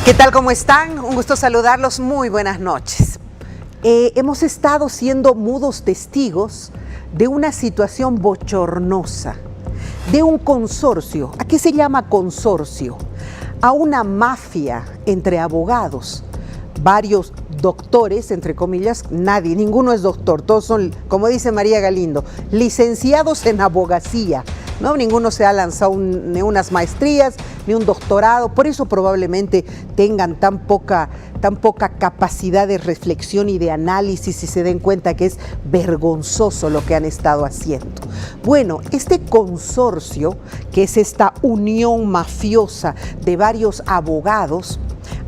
¿Qué tal? ¿Cómo están? Un gusto saludarlos. Muy buenas noches. Hemos estado siendo mudos testigos de una situación bochornosa, de un consorcio. ¿A qué se llama consorcio? A una mafia entre abogados, varios doctores, entre comillas, ninguno es doctor, todos son, como dice María Galindo, licenciados en abogacía, ¿no? Ninguno se ha lanzado ni unas maestrías, ni un doctorado, por eso probablemente tengan tan poca capacidad de reflexión y de análisis y se den cuenta que es vergonzoso lo que han estado haciendo. Bueno, este consorcio, que es esta unión mafiosa de varios abogados,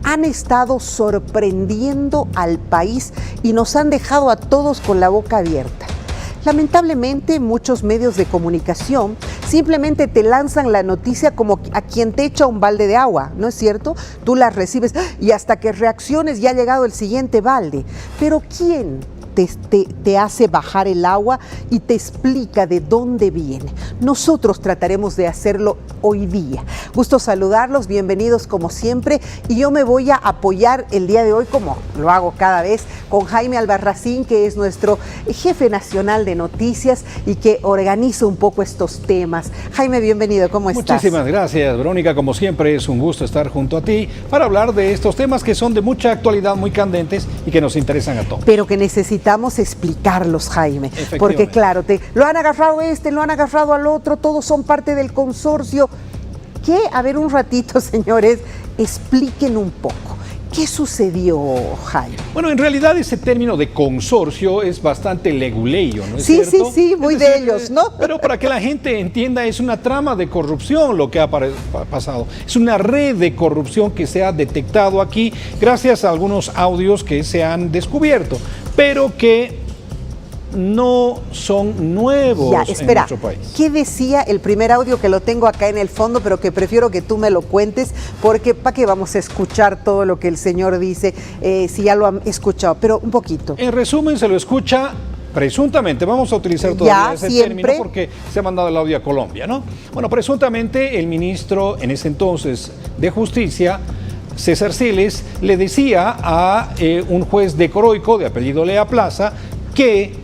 han estado sorprendiendo al país y nos han dejado a todos con la boca abierta. Lamentablemente, muchos medios de comunicación simplemente te lanzan la noticia como a quien te echa un balde de agua, ¿no es cierto? Tú la recibes y hasta que reacciones ya ha llegado el siguiente balde. Pero ¿quién te hace bajar el agua y te explica de dónde viene? Nosotros trataremos de hacerlo hoy día. Gusto saludarlos, bienvenidos como siempre, y yo me voy a apoyar el día de hoy, como lo hago cada vez, con Jaime Albarracín, que es nuestro jefe nacional de noticias y que organiza un poco estos temas. Jaime, bienvenido, ¿cómo estás? Muchísimas gracias, Verónica, como siempre es un gusto estar junto a ti para hablar de estos temas que son de mucha actualidad, muy candentes y que nos interesan a todos. Pero que necesitamos explicarlos, Jaime, porque claro, lo han agarrado lo han agarrado al otro, todos son parte del consorcio. ¿Qué? A ver, un ratito, señores, expliquen un poco. ¿Qué sucedió, Jaime? Bueno, en realidad ese término de consorcio es bastante leguleyo, ¿no es cierto? Sí, muy de ellos, ¿no? Pero para que la gente entienda, es una trama de corrupción lo que ha pasado. Es una red de corrupción que se ha detectado aquí gracias a algunos audios que se han descubierto, pero que no son nuevos en nuestro país. ¿Qué decía el primer audio, que lo tengo acá en el fondo, pero que prefiero que tú me lo cuentes, porque ¿para qué vamos a escuchar todo lo que el señor dice si ya lo han escuchado? Pero un poquito. En resumen, se lo escucha presuntamente, vamos a utilizar todavía ese término porque se ha mandado el audio a Colombia, ¿no? Bueno, presuntamente el ministro en ese entonces de Justicia, César Siles, le decía a un juez de Coroico, de apellido Lea Plaza, que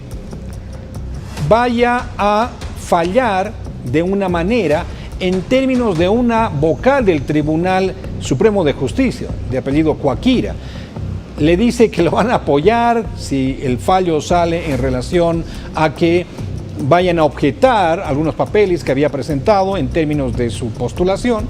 vaya a fallar de una manera en términos de una vocal del Tribunal Supremo de Justicia, de apellido Coaquira. Le dice que lo van a apoyar si el fallo sale en relación a que vayan a objetar algunos papeles que había presentado en términos de su postulación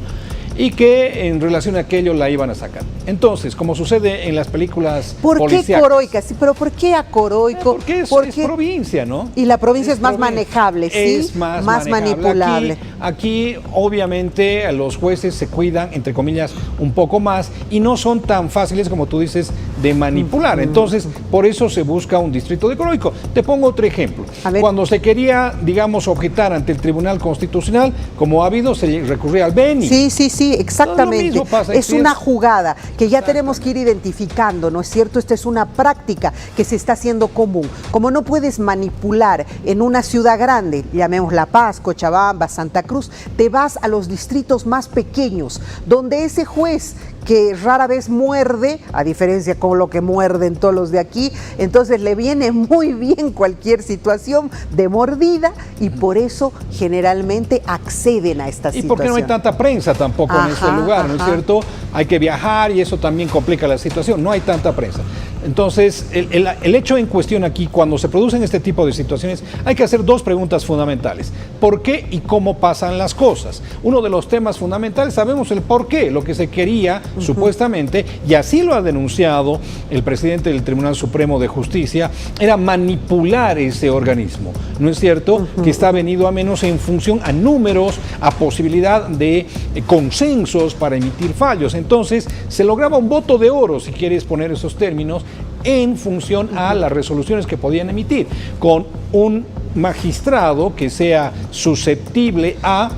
y que en relación a aquello la iban a sacar. Entonces, como sucede en las películas policíacas. ¿Por qué Coroica? Sí, pero ¿por qué a Coroico? Porque es provincia, ¿no? Y la provincia es más manejable, ¿sí? Es más manipulable. Aquí, obviamente, los jueces se cuidan, entre comillas, un poco más y no son tan fáciles, como tú dices, de manipular. Entonces, por eso se busca un distrito de Coroico. Te pongo otro ejemplo. Cuando se quería, digamos, objetar ante el Tribunal Constitucional, como ha habido, se recurría al Beni. Sí, exactamente. Es una jugada que ya tenemos que ir identificando, ¿no es cierto? Esta es una práctica que se está haciendo común. Como no puedes manipular en una ciudad grande, llamemos La Paz, Cochabamba, Santa Cruz, te vas a los distritos más pequeños, donde ese juez que rara vez muerde, a diferencia con lo que muerden todos los de aquí, entonces le viene muy bien cualquier situación de mordida y por eso generalmente acceden a esta situación. Y porque no hay tanta prensa tampoco en ese lugar, ¿no es cierto? Hay que viajar y eso también complica la situación, no hay tanta prensa. Entonces, el hecho en cuestión aquí, cuando se producen este tipo de situaciones, hay que hacer dos preguntas fundamentales. ¿Por qué y cómo pasan las cosas? Uno de los temas fundamentales, sabemos el por qué, lo que se quería, supuestamente, y así lo ha denunciado el presidente del Tribunal Supremo de Justicia, era manipular ese organismo, ¿no es cierto? Que está venido a menos en función a números, a posibilidad de consensos para emitir fallos. Entonces, se lograba un voto de oro, si quieres poner esos términos, en función a las resoluciones que podían emitir, con un magistrado que sea susceptible a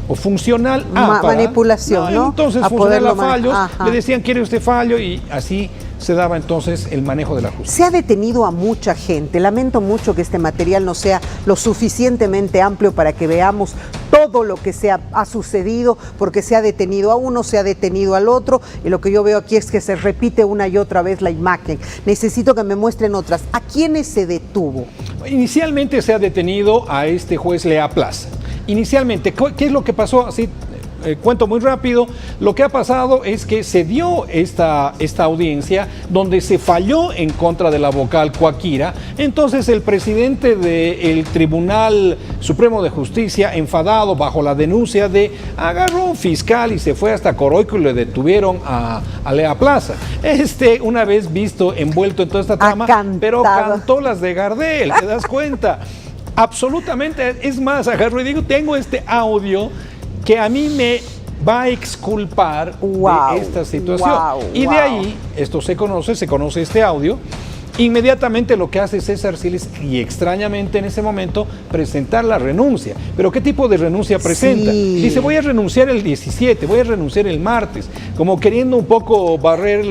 o funcional a manipulación, ¿no? Entonces, funcional a fallos, le decían, ¿quiere usted fallo? Y así se daba entonces el manejo de la justicia. Se ha detenido a mucha gente. Lamento mucho que este material no sea lo suficientemente amplio para que veamos todo lo que ha sucedido, porque se ha detenido a uno, se ha detenido al otro, y lo que yo veo aquí es que se repite una y otra vez la imagen. Necesito que me muestren otras. ¿A quiénes se detuvo? Inicialmente se ha detenido a este juez Lea Plaza. Inicialmente, ¿qué es lo que pasó? Así, cuento muy rápido. Lo que ha pasado es que se dio esta audiencia donde se falló en contra de la vocal Coaquira. Entonces el presidente del Tribunal Supremo de Justicia, enfadado bajo la denuncia agarró a un fiscal y se fue hasta Coroico y le detuvieron a Lea Plaza. Una vez visto envuelto en toda esta trama, pero cantó las de Gardel, ¿te das cuenta? Absolutamente. Es más, agarro y digo, tengo este audio que a mí me va a exculpar de esta situación. Y de ahí, esto se conoce este audio. Inmediatamente lo que hace César Siles, y extrañamente en ese momento, presentar la renuncia. ¿Pero qué tipo de renuncia presenta? Sí. Dice, voy a renunciar el 17, voy a renunciar el martes, como queriendo un poco barrer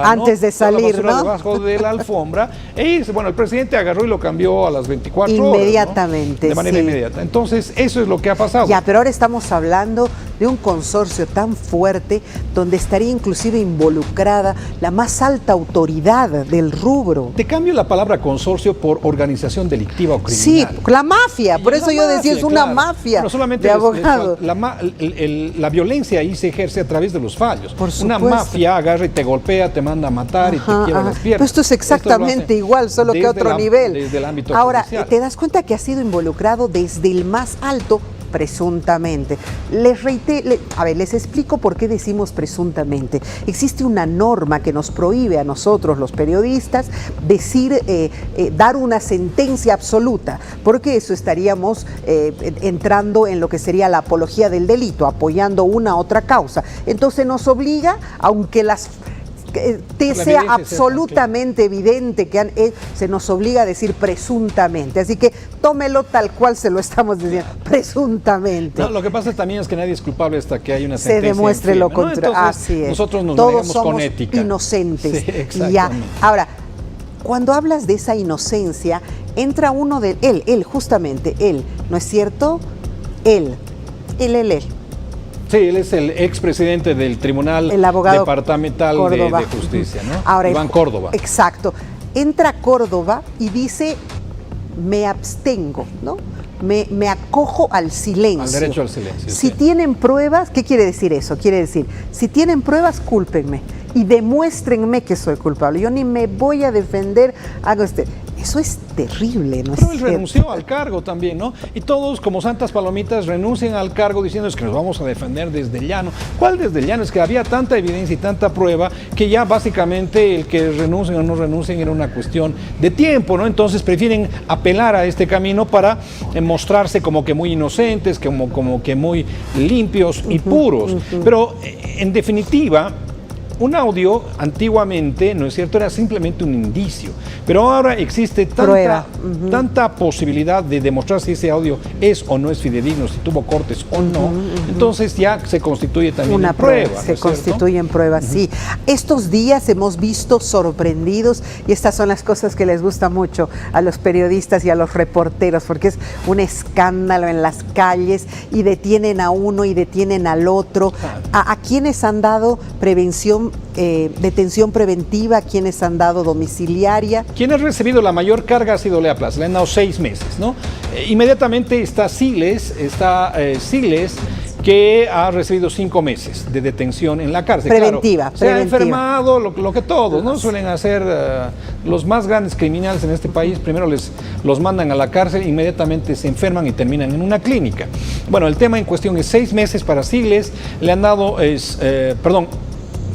antes de salir, ¿no? Debajo de la alfombra. Y bueno, el presidente agarró y lo cambió a las 24 horas. Inmediatamente, ¿no? De manera inmediata. Entonces, eso es lo que ha pasado. Ya, pero ahora estamos hablando de un consorcio tan fuerte donde estaría inclusive involucrada la más alta autoridad del rubro. Te cambio la palabra consorcio por organización delictiva o criminal. Sí, la mafia, por eso yo decía, es una mafia de abogados. La violencia ahí se ejerce a través de los fallos. Por supuesto. Una mafia agarra y te golpea, te manda a matar y te quiebra las piernas. Pero esto es exactamente igual, solo que otro nivel. Desde el ámbito Ahora, judicial. te das cuenta que ha sido involucrado desde el más alto, presuntamente. Les explico por qué decimos presuntamente. Existe una norma que nos prohíbe a nosotros, los periodistas, dar una sentencia absoluta, porque eso estaríamos entrando en lo que sería la apología del delito, apoyando una u otra causa. Entonces nos obliga, aunque sea absolutamente evidente que se nos obliga a decir presuntamente. Así que tómelo tal cual se lo estamos diciendo, presuntamente. No, lo que pasa también es que nadie es culpable hasta que hay una sentencia. Se demuestre lo contrario. ¿No? Así es. Nosotros nos Todos manejamos somos con ética. Inocentes. Sí, exactamente. Ya. Ahora, cuando hablas de esa inocencia, entra uno de él, justamente, él, ¿no es cierto? Él. Sí, él es el expresidente del Tribunal Departamental de Justicia, ¿no? Ahora, Iván Córdoba. Exacto. Entra Córdoba y dice, me abstengo, ¿no? Me acojo al silencio. Al derecho al silencio. Si tienen pruebas, ¿qué quiere decir eso? Quiere decir, si tienen pruebas, cúlpenme y demuéstrenme que soy culpable. Yo ni me voy a defender, Eso es terrible, ¿no? Pero él renunció al cargo también, ¿no? Y todos, como santas palomitas, renuncian al cargo diciendo es que nos vamos a defender desde el llano. ¿Cuál desde el llano? Es que había tanta evidencia y tanta prueba que ya básicamente el que renuncien o no renuncien era una cuestión de tiempo, ¿no? Entonces prefieren apelar a este camino para mostrarse como que muy inocentes, como que muy limpios y puros. Pero en definitiva, un audio antiguamente, ¿no es cierto?, era simplemente un indicio, pero ahora existe tanta posibilidad de demostrar si ese audio es o no es fidedigno, si tuvo cortes o no, entonces ya se constituye también una en prueba. Se constituye en prueba, sí. Estos días hemos visto sorprendidos, y estas son las cosas que les gusta mucho a los periodistas y a los reporteros, porque es un escándalo en las calles y detienen a uno y detienen al otro. ¿A quienes han dado detención preventiva? ¿Quiénes han dado domiciliaria? Quien ha recibido la mayor carga ha sido Lea Plaza, le han dado 6 meses, ¿no? Inmediatamente está Siles, que ha recibido 5 meses de detención en la cárcel. Preventiva. Se ha enfermado, lo que todos, ¿no? Suelen hacer los más grandes criminales en este país. Primero los mandan a la cárcel, inmediatamente se enferman y terminan en una clínica. Bueno, el tema en cuestión es 6 meses para Siles, le han dado,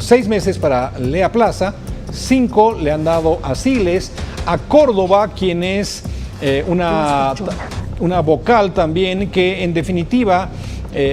6 meses para Lea Plaza, 5 le han dado a Siles, a Córdoba, quien es una vocal también que en definitiva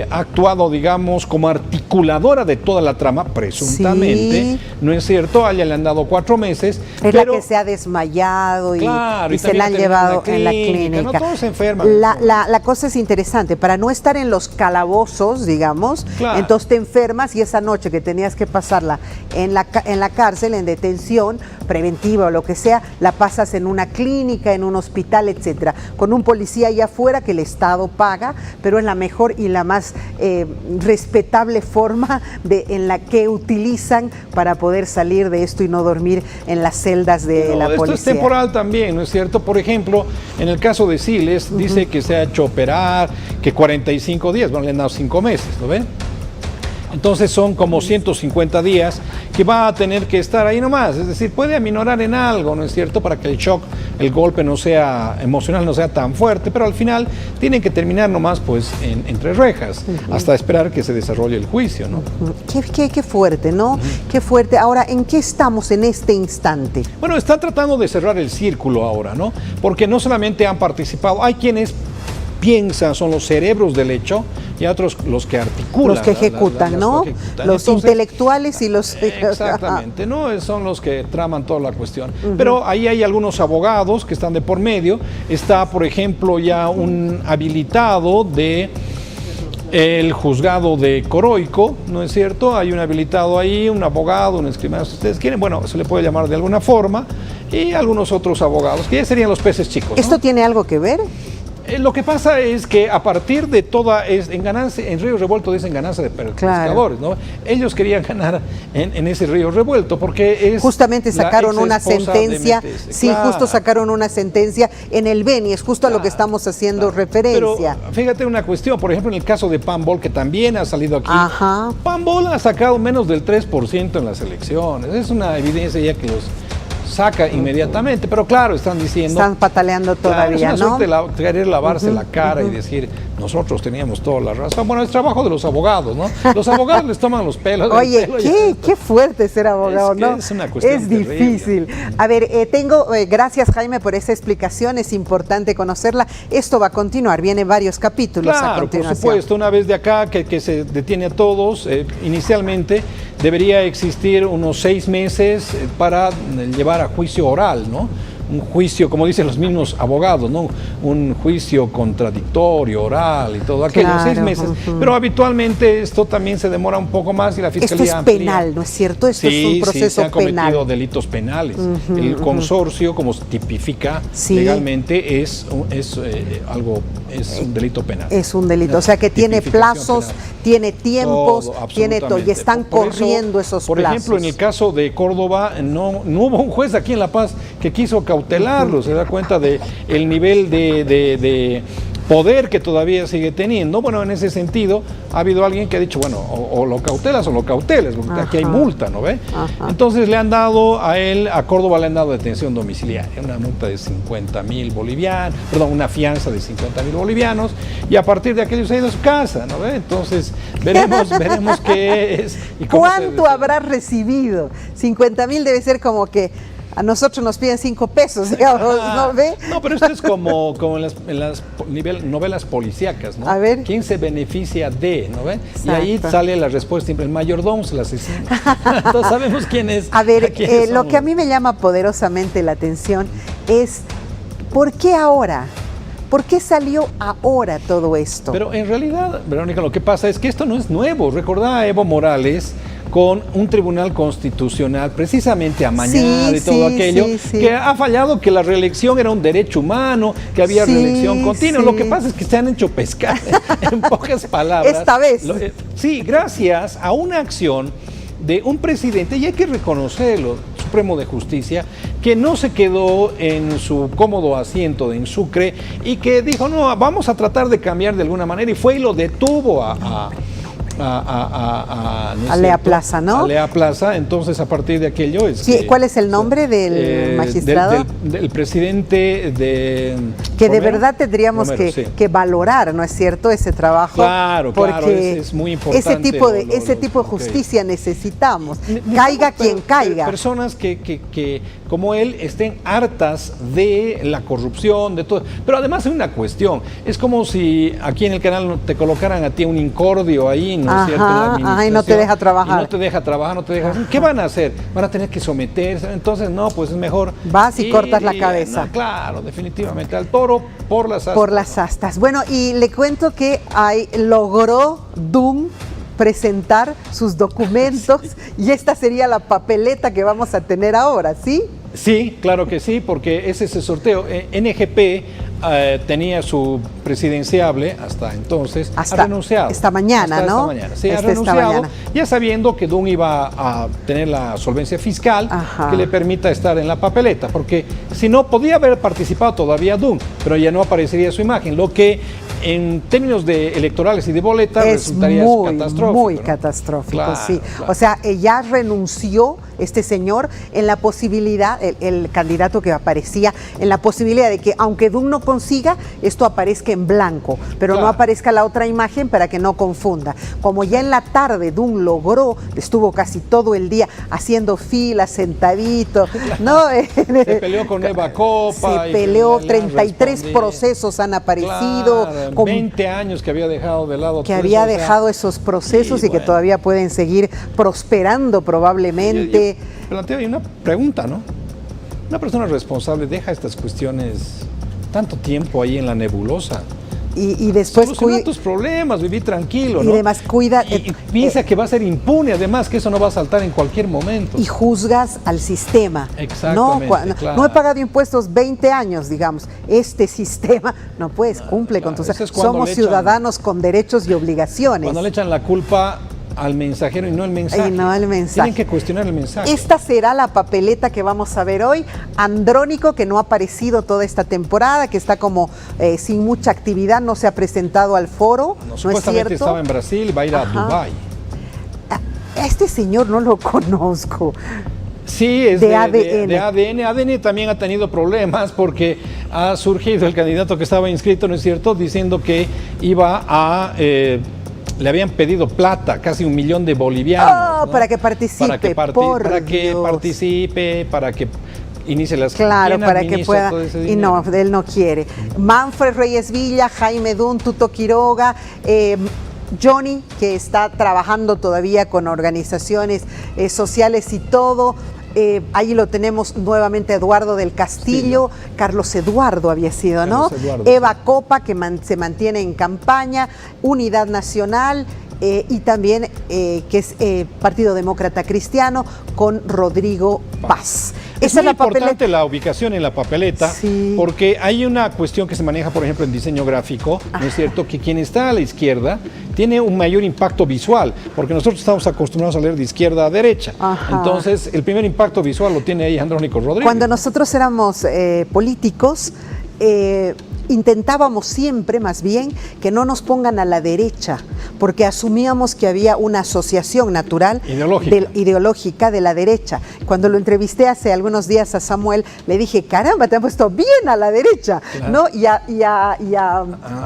ha actuado, digamos, como articulador articuladora de toda la trama, presuntamente, sí, ¿no es cierto? A ella le han dado 4 meses. Es la que se ha desmayado claro, y se la han llevado en la clínica. No todos se enferman. La cosa es interesante, para no estar en los calabozos, digamos, claro, entonces te enfermas y esa noche que tenías que pasarla en la cárcel, en detención preventiva o lo que sea, la pasas en una clínica, en un hospital, etcétera, con un policía allá afuera que el Estado paga, pero es la mejor y la más respetable forma en la que utilizan para poder salir de esto y no dormir en las celdas de la policía. Esto es temporal también, ¿no es cierto? Por ejemplo, en el caso de Siles, dice que se ha hecho operar, que 45 días, bueno, le han dado 5 meses, ¿lo ven? Entonces son como 150 días que va a tener que estar ahí nomás, es decir, puede aminorar en algo, ¿no es cierto?, para que el shock, el golpe no sea emocional, no sea tan fuerte, pero al final tienen que terminar nomás pues entre rejas, hasta esperar que se desarrolle el juicio, ¿no? Qué fuerte, ¿no? Qué fuerte. Ahora, ¿en qué estamos en este instante? Bueno, están tratando de cerrar el círculo ahora, ¿no? Porque no solamente han participado, hay quienes piensan, son los cerebros del hecho, y otros los que articulan. Los que ejecutan, ¿no? Los intelectuales y los... Exactamente, ¿no? Son los que traman toda la cuestión. Pero ahí hay algunos abogados que están de por medio. Está, por ejemplo, ya un habilitado de el juzgado de Coroico, ¿no es cierto? Hay un habilitado ahí, un abogado, un escribano, si ustedes quieren, bueno, se le puede llamar de alguna forma, y algunos otros abogados, que ya serían los peces chicos, ¿no? ¿Esto tiene algo que ver? Lo que pasa es que a partir de toda, en Río Revuelto dicen ganancia de pescadores, ¿no? Ellos querían ganar en ese Río Revuelto porque es... Justamente sacaron una sentencia, sí, claro, justo sacaron una sentencia en el Beni, es justo a lo que estamos haciendo referencia. Pero fíjate una cuestión, por ejemplo, en el caso de Pambol, que también ha salido aquí, Ajá. Pambol ha sacado menos del 3% en las elecciones, es una evidencia ya que los saca inmediatamente, pero claro, están diciendo... Están pataleando todavía, claro, es una querer lavarse la cara y decir, nosotros teníamos toda la razón. Bueno, es trabajo de los abogados, ¿no? Los abogados les toman los pelos. Oye, qué fuerte ser abogado, ¿no? Es una cuestión es difícil. Terrible. A ver, gracias Jaime por esa explicación, es importante conocerla. Esto va a continuar, vienen varios capítulos a continuación. Por supuesto, una vez de acá que se detiene a todos, inicialmente debería existir unos 6 meses para llevar a juicio oral, ¿no? Un juicio, como dicen los mismos abogados, ¿no? Un juicio contradictorio, oral y todo aquello, claro, 6 meses. Pero habitualmente esto también se demora un poco más y la Fiscalía Esto es penal, ¿no es cierto? Esto es un proceso se han cometido penal. Delitos penales. El consorcio, como se tipifica legalmente, es un delito penal. Es un delito, o sea que tiene plazos, penal, tiene tiempos, tiene todo, y están corriendo esos plazos. Por ejemplo, en el caso de Córdoba, no hubo un juez aquí en La Paz que quiso cautelarlo, se da cuenta de el nivel de poder que todavía sigue teniendo. Bueno, en ese sentido, ha habido alguien que ha dicho, bueno, o lo cautelas o lo cauteles, porque aquí hay multa, ¿no ve? Entonces le han dado a Córdoba le han dado detención domiciliaria, una multa de 50,000 bolivianos, perdón, una fianza de 50,000 bolivianos, y a partir de aquello se ha ido a su casa, ¿no ve? Entonces, veremos qué es. Y ¿Cuánto habrá recibido? 50,000 debe ser como que a nosotros nos piden 5 pesos, digamos, ¿no ve? No, pero esto es como en las novelas policíacas, ¿no? A ver. ¿Quién se beneficia de, no ve? Exacto. Y ahí sale la respuesta siempre, el mayordomo es el asesino. Entonces sabemos quién es. A ver, lo que a mí me llama poderosamente la atención es, ¿por qué ahora? ¿Por qué salió ahora todo esto? Pero en realidad, Verónica, lo que pasa es que esto no es nuevo. Recordá a Evo Morales con un tribunal constitucional precisamente amañado y todo aquello, que ha fallado, que la reelección era un derecho humano, que había reelección continua. Lo que pasa es que se han hecho pescar, en pocas palabras. Esta vez. Sí, gracias a una acción de un presidente, y hay que reconocerlo, Supremo de Justicia, que no se quedó en su cómodo asiento en Sucre y que dijo, no, vamos a tratar de cambiar de alguna manera, y fue y lo detuvo a Lea Plaza, ¿no? A Lea Plaza. Entonces, a partir de aquello ¿cuál es el nombre del magistrado? Del presidente de... Que de verdad tendríamos que valorar, ¿no es cierto?, ese trabajo. Claro, es muy importante. Ese tipo de justicia necesitamos. Caiga quien caiga. Personas que, como él, estén hartas de la corrupción, de todo. Pero además hay una cuestión. Es como si aquí en el canal te colocaran a ti un incordio ahí ¿no es cierto? La administración, y no te deja trabajar. Y no te deja trabajar, no te deja... ¿Qué van a hacer? Van a tener que someterse, entonces no, pues es mejor... Vas y cortas la cabeza. No, claro, definitivamente, al toro por las astas. Por las astas. Bueno, y le cuento que logró Doom presentar sus documentos y esta sería la papeleta que vamos a tener ahora, ¿sí? Sí, claro que sí, porque es ese sorteo. NGP tenía su presidenciable hasta entonces, ha renunciado. Esta mañana, ¿no? Esta mañana, sí, ha renunciado, ya sabiendo que Dunn iba a tener la solvencia fiscal que le permita estar en la papeleta, porque si no, podía haber participado todavía Dunn, pero ya no aparecería su imagen, lo que en términos de electorales y de boletas resultaría catastrófico. Muy ¿no? catastrófico, claro, sí. Claro. O sea, ya renunció este señor en la posibilidad, el candidato que aparecía, en la posibilidad de que aunque Dunn no consiga, esto aparezca en blanco, pero no aparezca la otra imagen para que no confunda. Como ya en la tarde Dunn logró, estuvo casi todo el día haciendo filas, sentadito, ¿no? Se peleó con Eva Copa. Se peleó, 33 procesos han aparecido. Claro, con 20 años que había dejado de lado. Que había dejado esos procesos y que todavía pueden seguir prosperando probablemente. Planteo ahí una pregunta, ¿no? Una persona responsable deja estas cuestiones tanto tiempo ahí en la nebulosa. Y después soluciona tus problemas, vivir tranquilo, ¿no? Y además cuida... Y piensa que va a ser impune, además, que eso no va a saltar en cualquier momento. Y juzgas al sistema. Exactamente, no he pagado impuestos 20 años, digamos. Este sistema, no puedes, cumple con tus... Somos ciudadanos con derechos y obligaciones. Cuando le echan la culpa al mensajero y no el mensaje. Tienen que cuestionar el mensaje. Esta será la papeleta que vamos a ver hoy. Andrónico, que no ha aparecido toda esta temporada, que está como sin mucha actividad, no se ha presentado al foro, ¿no es cierto? Estaba en Brasil, va a ir a Dubái. A este señor no lo conozco. Sí, es de ADN. ADN también ha tenido problemas porque ha surgido el candidato que estaba inscrito, ¿no es cierto?, diciendo que iba a... le habían pedido plata, casi 1 millón de bolivianos. ¿no? Para que participe, para que participe, para que inicie las... Claro, para que pueda... Y no, él no quiere. Manfred Reyes Villa, Jaime Dunn, Tuto Quiroga, Johnny, que está trabajando todavía con organizaciones sociales y todo. Ahí lo tenemos nuevamente, Eduardo del Castillo, Carlos Eduardo había sido, ¿no? Eva Copa, que se mantiene en campaña, Unidad Nacional, y también que es Partido Demócrata Cristiano con Rodrigo Paz. Esa es la importante la ubicación en la papeleta, porque hay una cuestión que se maneja, por ejemplo, en diseño gráfico, ¿no es cierto? Que quien está a la izquierda tiene un mayor impacto visual, porque nosotros estamos acostumbrados a leer de izquierda a derecha. Entonces, el primer impacto visual lo tiene ahí Andrónico Rodríguez. Cuando nosotros éramos políticos, intentábamos siempre, más bien, que no nos pongan a la derecha, porque asumíamos que había una asociación natural ideológica de la derecha. Cuando lo entrevisté hace algunos días a Samuel, le dije, caramba, te han puesto bien a la derecha, ¿no?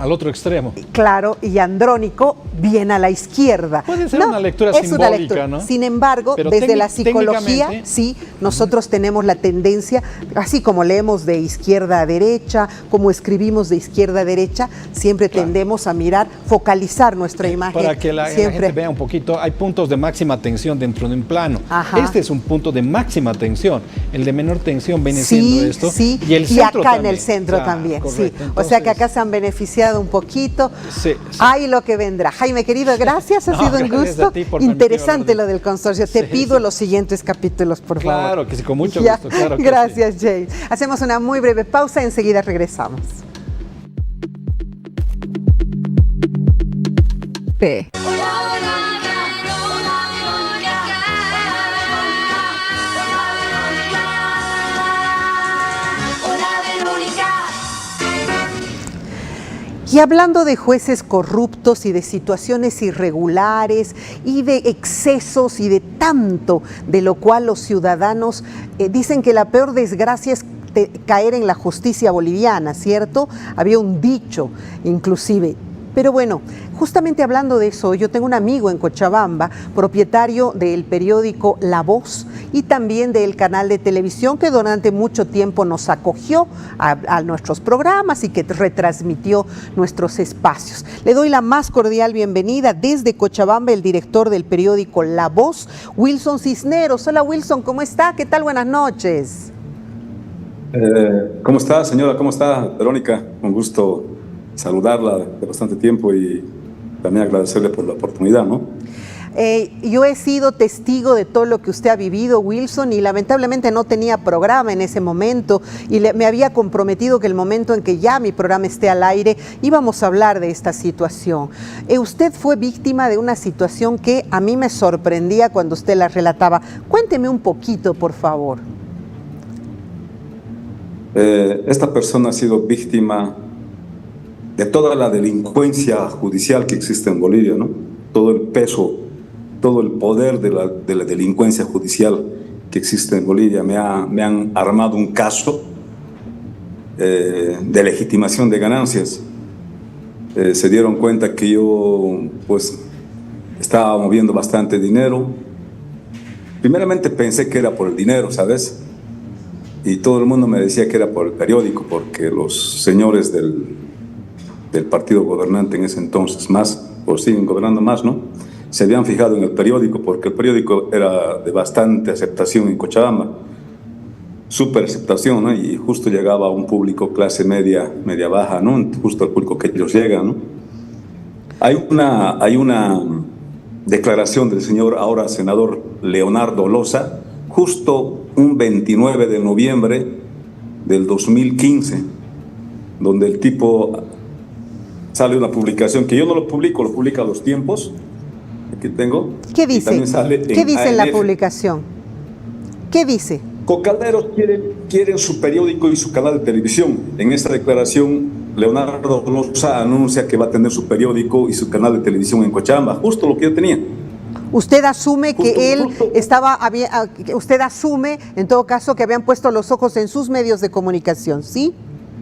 Al otro extremo. Claro, y Andrónico bien a la izquierda. Puede ser una lectura simbólica, ¿no? Sin embargo, pero desde la psicología, sí, nosotros tenemos la tendencia, así como leemos de izquierda a derecha, como escribimos de izquierda a derecha, siempre tendemos a mirar, focalizar nuestra imagen. Para que la gente vea un poquito, hay puntos de máxima tensión dentro de un plano. Este es un punto de máxima tensión. El de menor tensión viene siendo esto. Y el centro acá también. En el centro también, correcto. sí. Entonces, o sea que acá se han beneficiado un poquito. Hay lo que vendrá. Jaime, querido, gracias, ha sido un gusto. Interesante lo del consorcio. Te pido los siguientes capítulos, por favor. Claro que sí, con mucho gusto. Claro que gracias, James. Hacemos una muy breve pausa, enseguida regresamos. Y hablando de jueces corruptos y de situaciones irregulares y de excesos y de tanto de lo cual los ciudadanos dicen que la peor desgracia es caer en la justicia boliviana, ¿cierto? Había un dicho inclusive. Pero bueno, justamente hablando de eso, yo tengo un amigo en Cochabamba, propietario del periódico La Voz, y también del canal de televisión que durante mucho tiempo nos acogió a nuestros programas y que retransmitió nuestros espacios. Le doy la más cordial bienvenida desde Cochabamba, el director del periódico La Voz, Wilson Cisneros. Hola Wilson, ¿cómo está? ¿Qué tal? Buenas noches. ¿Cómo está, señora? ¿Cómo está, Verónica? Un gusto saludarla de bastante tiempo y también agradecerle por la oportunidad, ¿no? Yo he sido testigo de todo lo que usted ha vivido, Wilson, y lamentablemente no tenía programa en ese momento y me había comprometido que el momento en que ya mi programa esté al aire íbamos a hablar de esta situación. Usted fue víctima de una situación que a mí me sorprendía cuando usted la relataba. Cuénteme un poquito, por favor. Esta persona ha sido víctima de toda la delincuencia judicial que existe en Bolivia, ¿no? Todo el peso, todo el poder de la delincuencia judicial que existe en Bolivia. Me han armado un caso de legitimación de ganancias. Se dieron cuenta que yo pues estaba moviendo bastante dinero. Primeramente pensé que era por el dinero, ¿sabes? Y todo el mundo me decía que era por el periódico, porque los señores del partido gobernante en ese entonces, más, o siguen gobernando más, ¿no? Se habían fijado en el periódico, porque el periódico era de bastante aceptación en Cochabamba, súper aceptación, ¿no? Y justo llegaba a un público clase media, media baja, ¿no? Justo al público que ellos llegan, ¿no? Hay una declaración del señor ahora senador Leonardo Loza, justo un 29 de noviembre del 2015, donde el tipo sale una publicación que yo no lo publico, lo publica Los Tiempos. Aquí tengo. ¿Qué dice? ¿Qué dice en la publicación? ¿Qué dice? Cocaleros quieren su periódico y su canal de televisión. En esta declaración, Leonardo Loza anuncia que va a tener su periódico y su canal de televisión en Cochabamba, justo lo que yo tenía. Usted asume que usted asume, en todo caso, que habían puesto los ojos en sus medios de comunicación, ¿sí?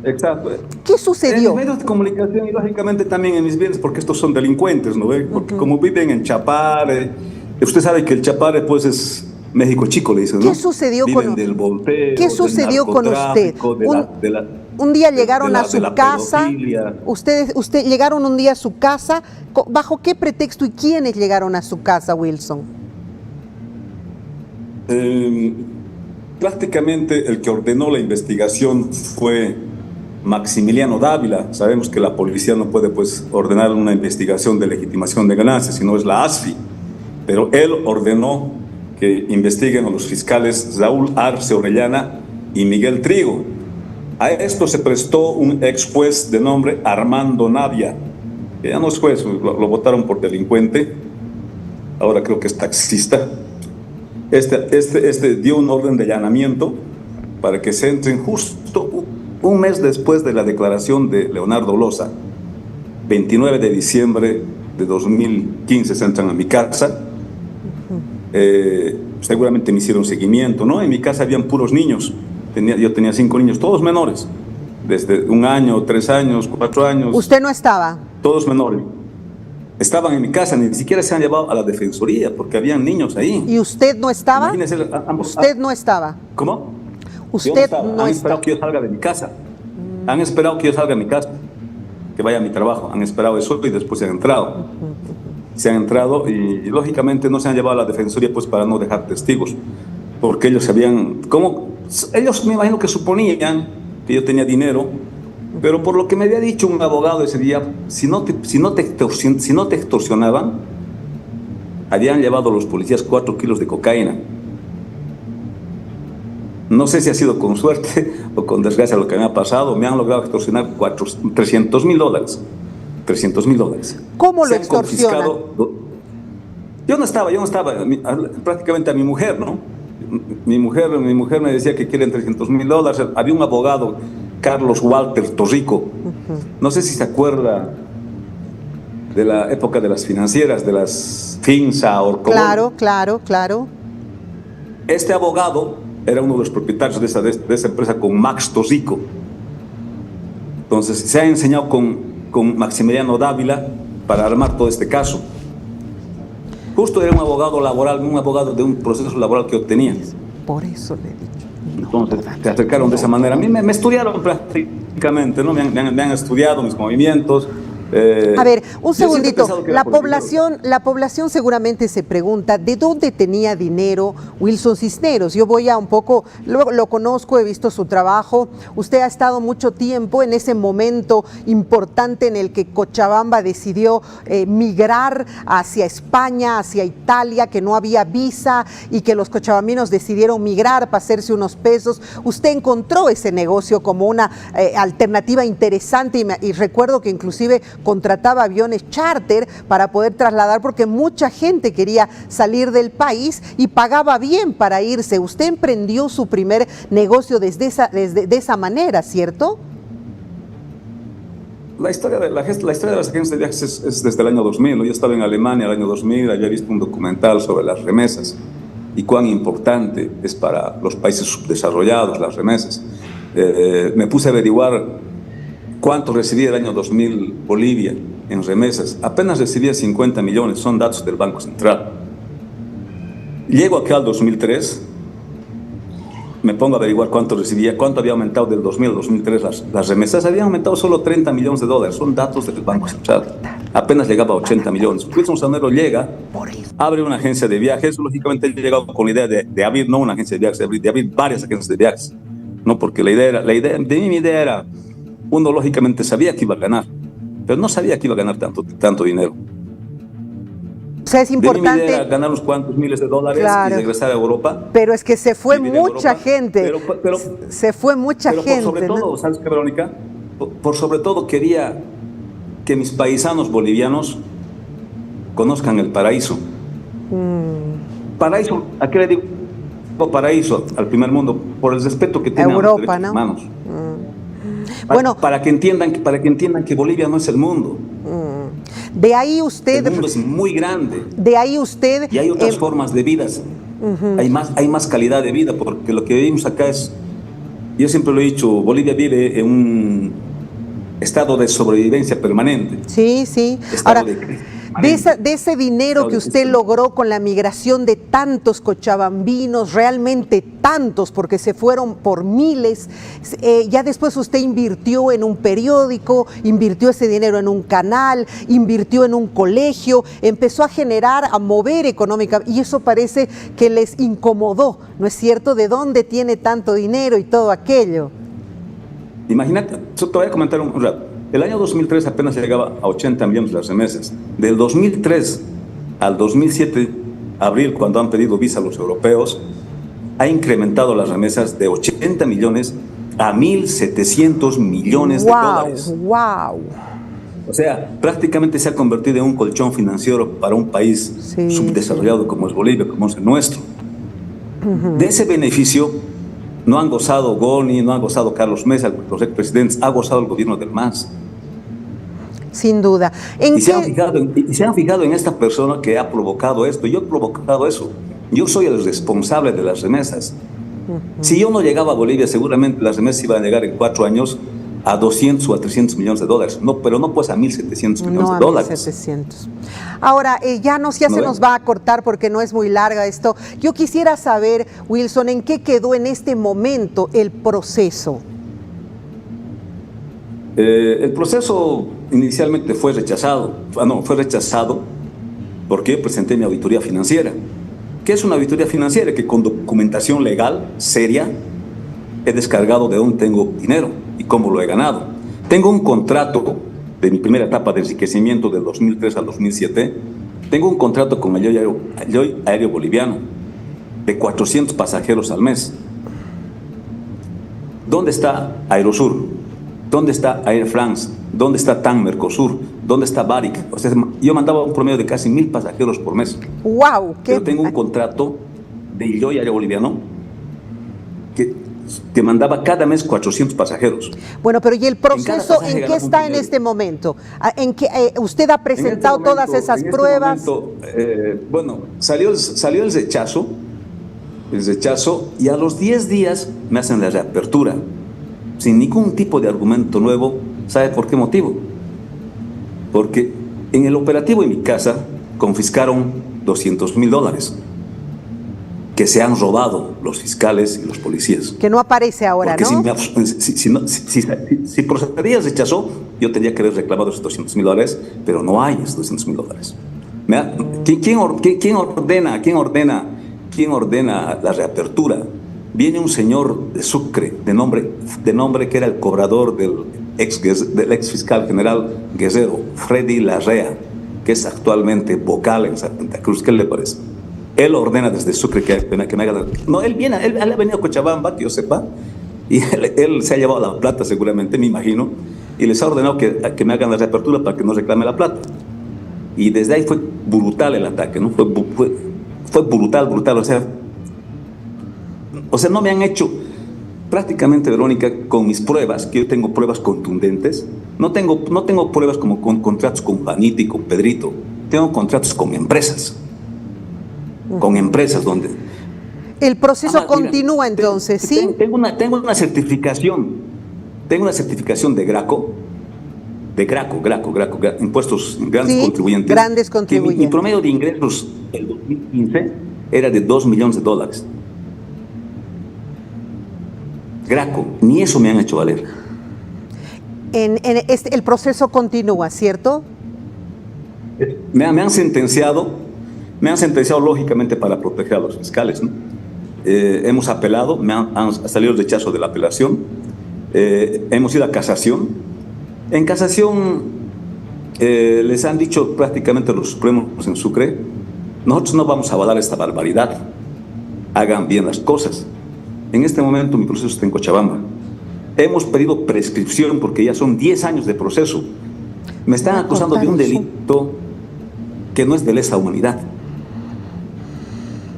Exacto. ¿Qué sucedió? En mis medios de comunicación y lógicamente también en mis bienes, porque estos son delincuentes, ¿no ve? Porque como viven en Chapare, usted sabe que el Chapare pues es México chico, le dicen, ¿no? ¿Qué sucedió del volteo, ¿Qué sucedió con usted? Un día llegaron a su casa, usted llegaron un día a su casa, ¿bajo qué pretexto y quiénes llegaron a su casa, Wilson? Prácticamente el que ordenó la investigación fue Maximiliano Dávila. Sabemos que la policía no puede pues ordenar una investigación de legitimación de ganancias, sino es la ASFI, pero él ordenó que investiguen a los fiscales Raúl Arce Orellana y Miguel Trigo. A esto se prestó un ex juez de nombre Armando Navia, que ya no es juez, lo votaron por delincuente, ahora creo que es taxista. Este dio un orden de allanamiento para que se entren justo un mes después de la declaración de Leonardo Loza. 29 de diciembre de 2015 se entran a mi casa. Seguramente me hicieron seguimiento, ¿no? En mi casa habían puros niños. Yo tenía 5 niños, todos menores, desde 1 año, 3 años, 4 años. ¿Usted no estaba? Todos menores. Estaban en mi casa, ni siquiera se han llevado a la defensoría porque habían niños ahí. ¿Y usted no estaba? ¿Usted no estaba? ¿Cómo? Usted no Han esperado que yo salga de mi casa. Han esperado que yo salga de mi casa, que vaya a mi trabajo. Han esperado eso y después se han entrado. Se han entrado y lógicamente no se han llevado a la defensoría pues para no dejar testigos, porque ellos sabían, ellos me imagino que suponían que yo tenía dinero, pero por lo que me había dicho un abogado ese día, si no te extorsionaban, habían llevado a los policías 4 kilos de cocaína. No sé si ha sido con suerte o con desgracia lo que me ha pasado, me han logrado extorsionar $300,000. $300,000. ¿Cómo lo extorsionan? Yo no estaba, prácticamente a mi mujer, ¿no? Mi mujer me decía que quieren $300,000. Había un abogado, Carlos Walter Torrico, no sé si se acuerda de la época de las financieras, de las FINSA, Orcobol. Claro. Este abogado era uno de los propietarios de esa empresa con Max Torrico. Entonces se ha enseñado con Maximiliano Dávila para armar todo este caso. Justo era un abogado laboral, un abogado de un proceso laboral que obtenía. Por eso le he dicho. Entonces, se acercaron de esa manera. A mí me estudiaron prácticamente, ¿no? Me han estudiado mis movimientos. A ver, un segundito. La población seguramente se pregunta ¿de dónde tenía dinero Wilson Cisneros? Yo voy a un poco, lo conozco, he visto su trabajo. Usted ha estado mucho tiempo en ese momento importante en el que Cochabamba decidió migrar hacia España, hacia Italia, que no había visa y que los cochabambinos decidieron migrar para hacerse unos pesos. Usted encontró ese negocio como una alternativa interesante y recuerdo que inclusive contrataba aviones charter para poder trasladar porque mucha gente quería salir del país y pagaba bien para irse. Usted emprendió su primer negocio de esa manera, ¿cierto? La historia de las agencias de viajes es desde el año 2000, ¿no? Yo estaba en Alemania el año 2000, había visto un documental sobre las remesas y cuán importante es para los países subdesarrollados las remesas. Me puse a averiguar cuánto recibía el año 2000 Bolivia en remesas. Apenas recibía 50 millones, son datos del Banco Central. Llego acá al 2003, me pongo a averiguar cuánto recibía, cuánto había aumentado del 2000 al 2003 las remesas. Habían aumentado solo 30 millones de dólares, son datos del Banco Central. Apenas llegaba a 80 millones. Wilson Cisneros llega, abre una agencia de viajes, lógicamente él llegaba con la idea de abrir, no una agencia de viajes, de abrir varias agencias de viajes. No, porque mi idea era, uno lógicamente sabía que iba a ganar, pero no sabía que iba a ganar tanto dinero. O sea, es importante. Mi idea era ganar unos cuantos miles de dólares, claro, y regresar a Europa. Pero es que se fue mucha gente. Se fue mucha gente. Por sobre todo, ¿sabes qué, Verónica? Por sobre todo quería que mis paisanos bolivianos conozcan el paraíso. Paraíso, ¿a qué le digo paraíso? Al primer mundo, por el respeto que tiene Europa, a los derechos humanos. Bueno, para que entiendan que Bolivia no es el mundo. De ahí usted. El mundo es muy grande. De ahí usted. Y hay otras formas de vidas. Hay más calidad de vida, porque lo que vivimos acá es. Yo siempre lo he dicho, Bolivia vive en un estado de sobrevivencia permanente. Sí, sí. Ahora, de ese dinero que usted logró con la migración de tantos cochabambinos, realmente tantos, porque se fueron por miles, ya después usted invirtió en un periódico, invirtió ese dinero en un canal, invirtió en un colegio, empezó a generar, a mover económicamente, y eso parece que les incomodó, ¿no es cierto? ¿De dónde tiene tanto dinero y todo aquello? Imagínate, yo te voy a comentar un rato. El año 2003 apenas llegaba a 80 millones las remesas. Del 2003 al 2007, abril, cuando han pedido visa a los europeos, ha incrementado las remesas de 80 millones a 1.700 millones de dólares. ¡Wow! O sea, prácticamente se ha convertido en un colchón financiero para un país subdesarrollado como es Bolivia, como es el nuestro. De ese beneficio no han gozado Goni, no han gozado Carlos Mesa, los expresidentes, ha gozado el gobierno del MAS. Sin duda. Y se han fijado en esta persona que ha provocado esto. Yo he provocado eso. Yo soy el responsable de las remesas. Si yo no llegaba a Bolivia, seguramente las remesas iban a llegar en 4 años a 200 o a 300 millones de dólares. No, pero no pues a 1.700 millones de dólares. 1.700. Ahora, ya se nos va a cortar porque no es muy larga esto. Yo quisiera saber, Wilson, ¿en qué quedó en este momento el proceso? El proceso inicialmente fue rechazado. Fue rechazado porque yo presenté mi auditoría financiera. ¿Qué es una auditoría financiera? Que con documentación legal, seria, he descargado de dónde tengo dinero y cómo lo he ganado. Tengo un contrato de mi primera etapa de enriquecimiento del 2003 al 2007. Tengo un contrato con el Joy Aéreo Boliviano de 400 pasajeros al mes. ¿Dónde está Aerosur? ¿Dónde está Air France? ¿Dónde está TAN Mercosur? ¿Dónde está Baric? O sea, yo mandaba un promedio de casi 1.000 pasajeros por mes. ¡Wow! Pero tengo un contrato de Joy Aéreo Boliviano que mandaba cada mes 400 pasajeros. Bueno, pero ¿y el proceso en qué está en este momento? ¿En qué usted ha presentado todas esas pruebas? Bueno, salió el rechazo, y a los 10 días me hacen la reapertura, sin ningún tipo de argumento nuevo. ¿Sabe por qué motivo? Porque en el operativo en mi casa confiscaron $200.000 que se han robado los fiscales y los policías. Que no aparece ahora, porque ¿no? Si Procuraduría rechazó, yo tendría que haber reclamado esos $200.000, pero no hay esos $200.000. ¿Quién ordena la reapertura? Viene un señor de Sucre, de nombre que era el cobrador del ex fiscal general Guerrero, Freddy Larrea, que es actualmente vocal en Santa Cruz. ¿Qué le parece? Él ordena desde Sucre que me haga... No, él ha venido a Cochabamba, que yo sepa, y él se ha llevado la plata seguramente, me imagino, y les ha ordenado que me hagan la reapertura para que no reclame la plata. Y desde ahí fue brutal el ataque, ¿no? Fue brutal, o sea, no me han hecho prácticamente, Verónica, con mis pruebas, que yo tengo pruebas contundentes. No tengo pruebas como con contratos con Paniti, con Pedrito. Tengo contratos con empresas. Con empresas donde... El proceso continúa entonces, ¿sí? Tengo una certificación. Tengo una certificación de Graco. De Graco, impuestos grandes contribuyentes. Grandes contribuyentes. Mi promedio de ingresos en 2015 era de $2 millones. Graco, ni eso me han hecho valer. El proceso continúa, ¿cierto? Me han sentenciado lógicamente para proteger a los fiscales, ¿no? Hemos apelado, han salido el rechazo de la apelación, hemos ido a casación. En casación les han dicho prácticamente los supremos en Sucre: nosotros no vamos a avalar esta barbaridad, hagan bien las cosas. En este momento mi proceso está en Cochabamba. Hemos pedido prescripción porque ya son 10 años de proceso. Me están acusando de un delito que no es de lesa humanidad.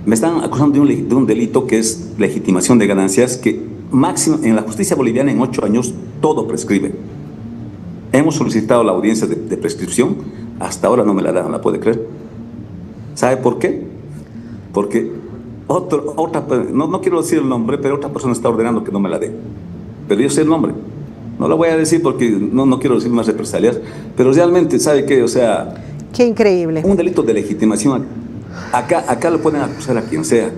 Me están acusando de un delito que es legitimación de ganancias, que máximo en la justicia boliviana en 8 años todo prescribe. Hemos solicitado la audiencia de prescripción, hasta ahora no me la dan, ¿la puede creer? ¿Sabe por qué? Porque no quiero decir el nombre, pero otra persona está ordenando que no me la dé. Pero yo sé el nombre. No la voy a decir porque no quiero decir más represalias, pero realmente, ¿sabe qué? O sea... Qué increíble. Un delito de legitimación. Acá lo pueden acusar a quien sea.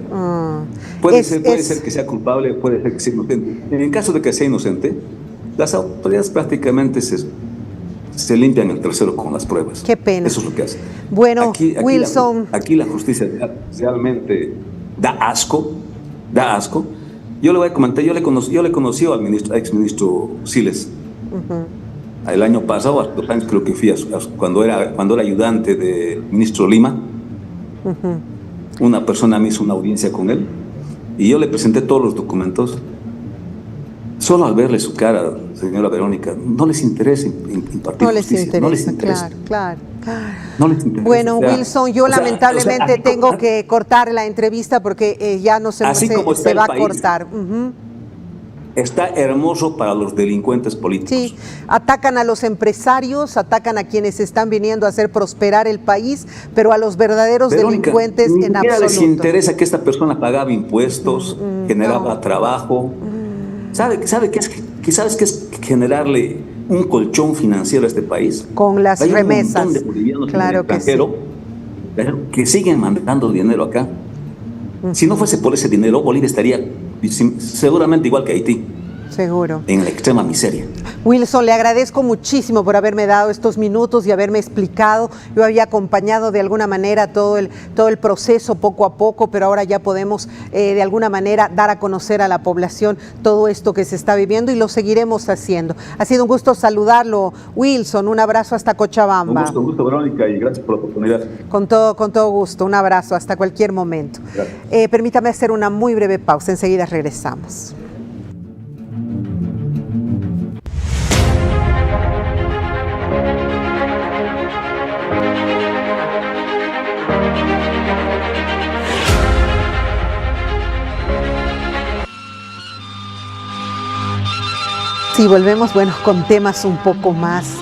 Puede ser que sea culpable, puede ser que sea inocente. En caso de que sea inocente, las autoridades prácticamente se limpian el trasero con las pruebas. Qué pena. Eso es lo que hacen. Bueno, Wilson... Aquí la justicia realmente da asco. Yo le voy a comentar, yo le conocí al exministro Siles. El año pasado, hace 2 años creo que fui cuando era ayudante del ministro Lima. Una persona me hizo una audiencia con él y yo le presenté todos los documentos. Solo al verle su cara, señora Verónica, no les interesa impartir justicia. No les interesa. Claro. No les interesa. Bueno, Wilson, yo lamentablemente tengo que cortar la entrevista porque ya no se va a cortar. Está hermoso para los delincuentes políticos. Sí, atacan a los empresarios, atacan a quienes están viniendo a hacer prosperar el país, pero a los verdaderos delincuentes en absoluto. Les interesa que esta persona pagaba impuestos, generaba trabajo. ¿Sabes qué es generarle un colchón financiero a este país? Con las remesas. Hay un montón de bolivianos claro en el extranjero que siguen mandando dinero acá. Si no fuese por ese dinero, Bolivia estaría seguramente igual que Haití. Seguro. En la extrema miseria. Wilson, le agradezco muchísimo por haberme dado estos minutos y haberme explicado. Yo había acompañado de alguna manera todo el proceso poco a poco, pero ahora ya podemos de alguna manera dar a conocer a la población todo esto que se está viviendo y lo seguiremos haciendo. Ha sido un gusto saludarlo, Wilson. Un abrazo hasta Cochabamba. Un gusto, Verónica, y gracias por la oportunidad. Con todo gusto. Un abrazo hasta cualquier momento. Permítame hacer una muy breve pausa. Enseguida regresamos. Sí, volvemos, con temas un poco más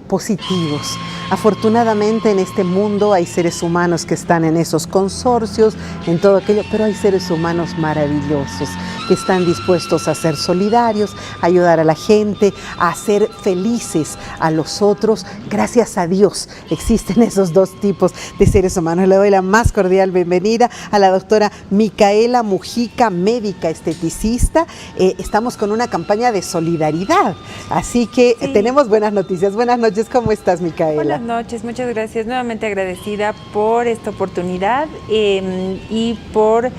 positivos. Afortunadamente en este mundo hay seres humanos que están en esos consorcios, en todo aquello, pero hay seres humanos maravillosos que están dispuestos a ser solidarios, a ayudar a la gente, a hacer felices a los otros. Gracias a Dios existen esos dos tipos de seres humanos. Le doy la más cordial bienvenida a la doctora Micaela Mujica, médica esteticista. Estamos con una campaña de solidaridad, así que tenemos buenas noticias. Buenas noches, ¿cómo estás, Micaela? Buenas noches, muchas gracias. Nuevamente agradecida por esta oportunidad y por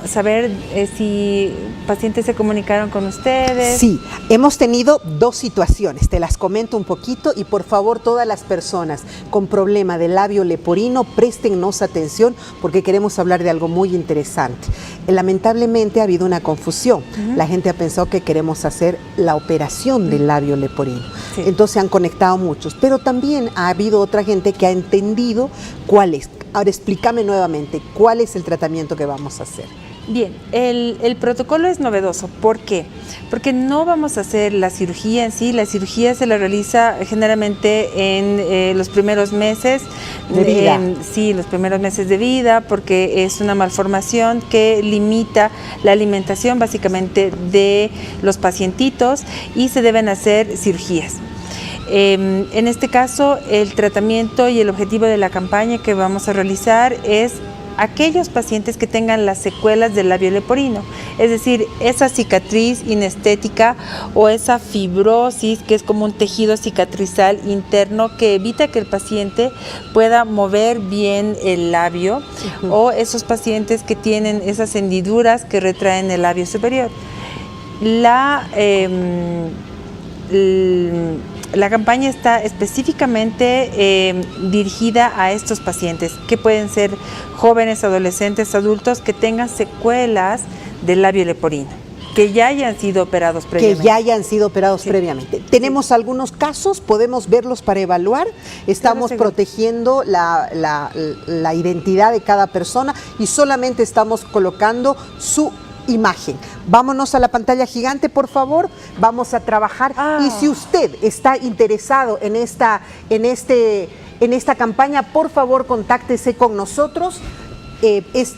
saber si pacientes se comunicaron con ustedes. Sí, hemos tenido dos situaciones, te las comento un poquito y por favor todas las personas con problema de labio leporino préstennos atención porque queremos hablar de algo muy interesante. Lamentablemente ha habido una confusión, la gente ha pensado que queremos hacer la operación del labio leporino, entonces se han conectado muchos, pero también ha habido otra gente que ha entendido cuál es. Ahora explícame nuevamente, ¿cuál es el tratamiento que vamos a hacer? Bien, el protocolo es novedoso. ¿Por qué? Porque no vamos a hacer la cirugía en sí. La cirugía se la realiza generalmente en los primeros meses de vida. Sí, los primeros meses de vida, porque es una malformación que limita la alimentación básicamente de los pacientitos y se deben hacer cirugías. En este caso, el tratamiento y el objetivo de la campaña que vamos a realizar es aquellos pacientes que tengan las secuelas del labio leporino, es decir, esa cicatriz inestética o esa fibrosis que es como un tejido cicatrizal interno que evita que el paciente pueda mover bien el labio, o esos pacientes que tienen esas hendiduras que retraen el labio superior. La campaña está específicamente dirigida a estos pacientes, que pueden ser jóvenes, adolescentes, adultos, que tengan secuelas del labio leporino, que ya hayan sido operados previamente. Que ya hayan sido operados previamente. Tenemos algunos casos, podemos verlos para evaluar. Estamos protegiendo la identidad de cada persona y solamente estamos colocando su imagen. Vámonos a la pantalla gigante, por favor. Vamos a trabajar. Y si usted está interesado en esta campaña, por favor, contáctese con nosotros.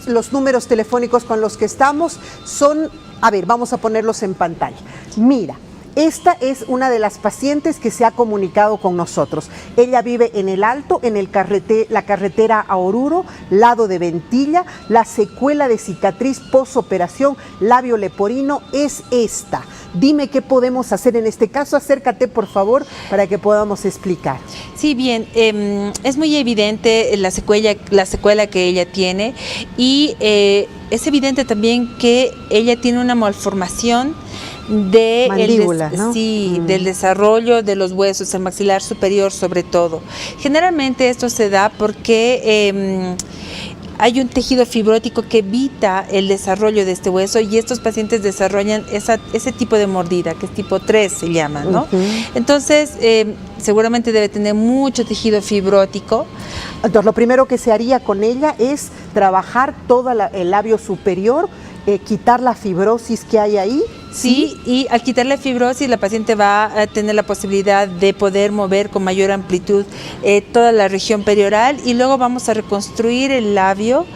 Los números telefónicos con los que estamos son, a ver, vamos a ponerlos en pantalla. Mira, esta es una de las pacientes que se ha comunicado con nosotros. Ella vive en el Alto, en la carretera a Oruro, lado de Ventilla. La secuela de cicatriz posoperación labio leporino es esta. Dime qué podemos hacer en este caso. Acércate, por favor, para que podamos explicar. Sí, bien, es muy evidente la secuela que ella tiene y es evidente también que ella tiene una malformación de mandíbula, ¿no? Sí, del desarrollo de los huesos, el maxilar superior sobre todo. Generalmente esto se da porque hay un tejido fibrótico que evita el desarrollo de este hueso y estos pacientes desarrollan ese tipo de mordida, que es tipo 3 se llama, ¿no? Entonces, seguramente debe tener mucho tejido fibrótico. Entonces, lo primero que se haría con ella es trabajar todo el labio superior, quitar la fibrosis que hay ahí. Sí, y al quitar la fibrosis la paciente va a tener la posibilidad de poder mover con mayor amplitud toda la región perioral y luego vamos a reconstruir el labio,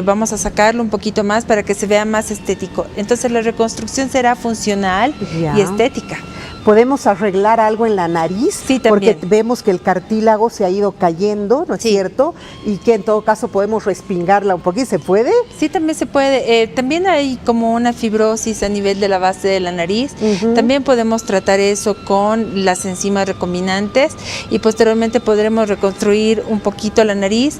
vamos a sacarlo un poquito más para que se vea más estético. Entonces la reconstrucción será funcional y estética. ¿Podemos arreglar algo en la nariz? Sí, también. Porque vemos que el cartílago se ha ido cayendo, ¿no es cierto? Y que en todo caso podemos respingarla un poquito. ¿Se puede? Sí, también se puede. También hay como una fibrosis a nivel de la base de la nariz. También podemos tratar eso con las enzimas recombinantes y posteriormente podremos reconstruir un poquito la nariz.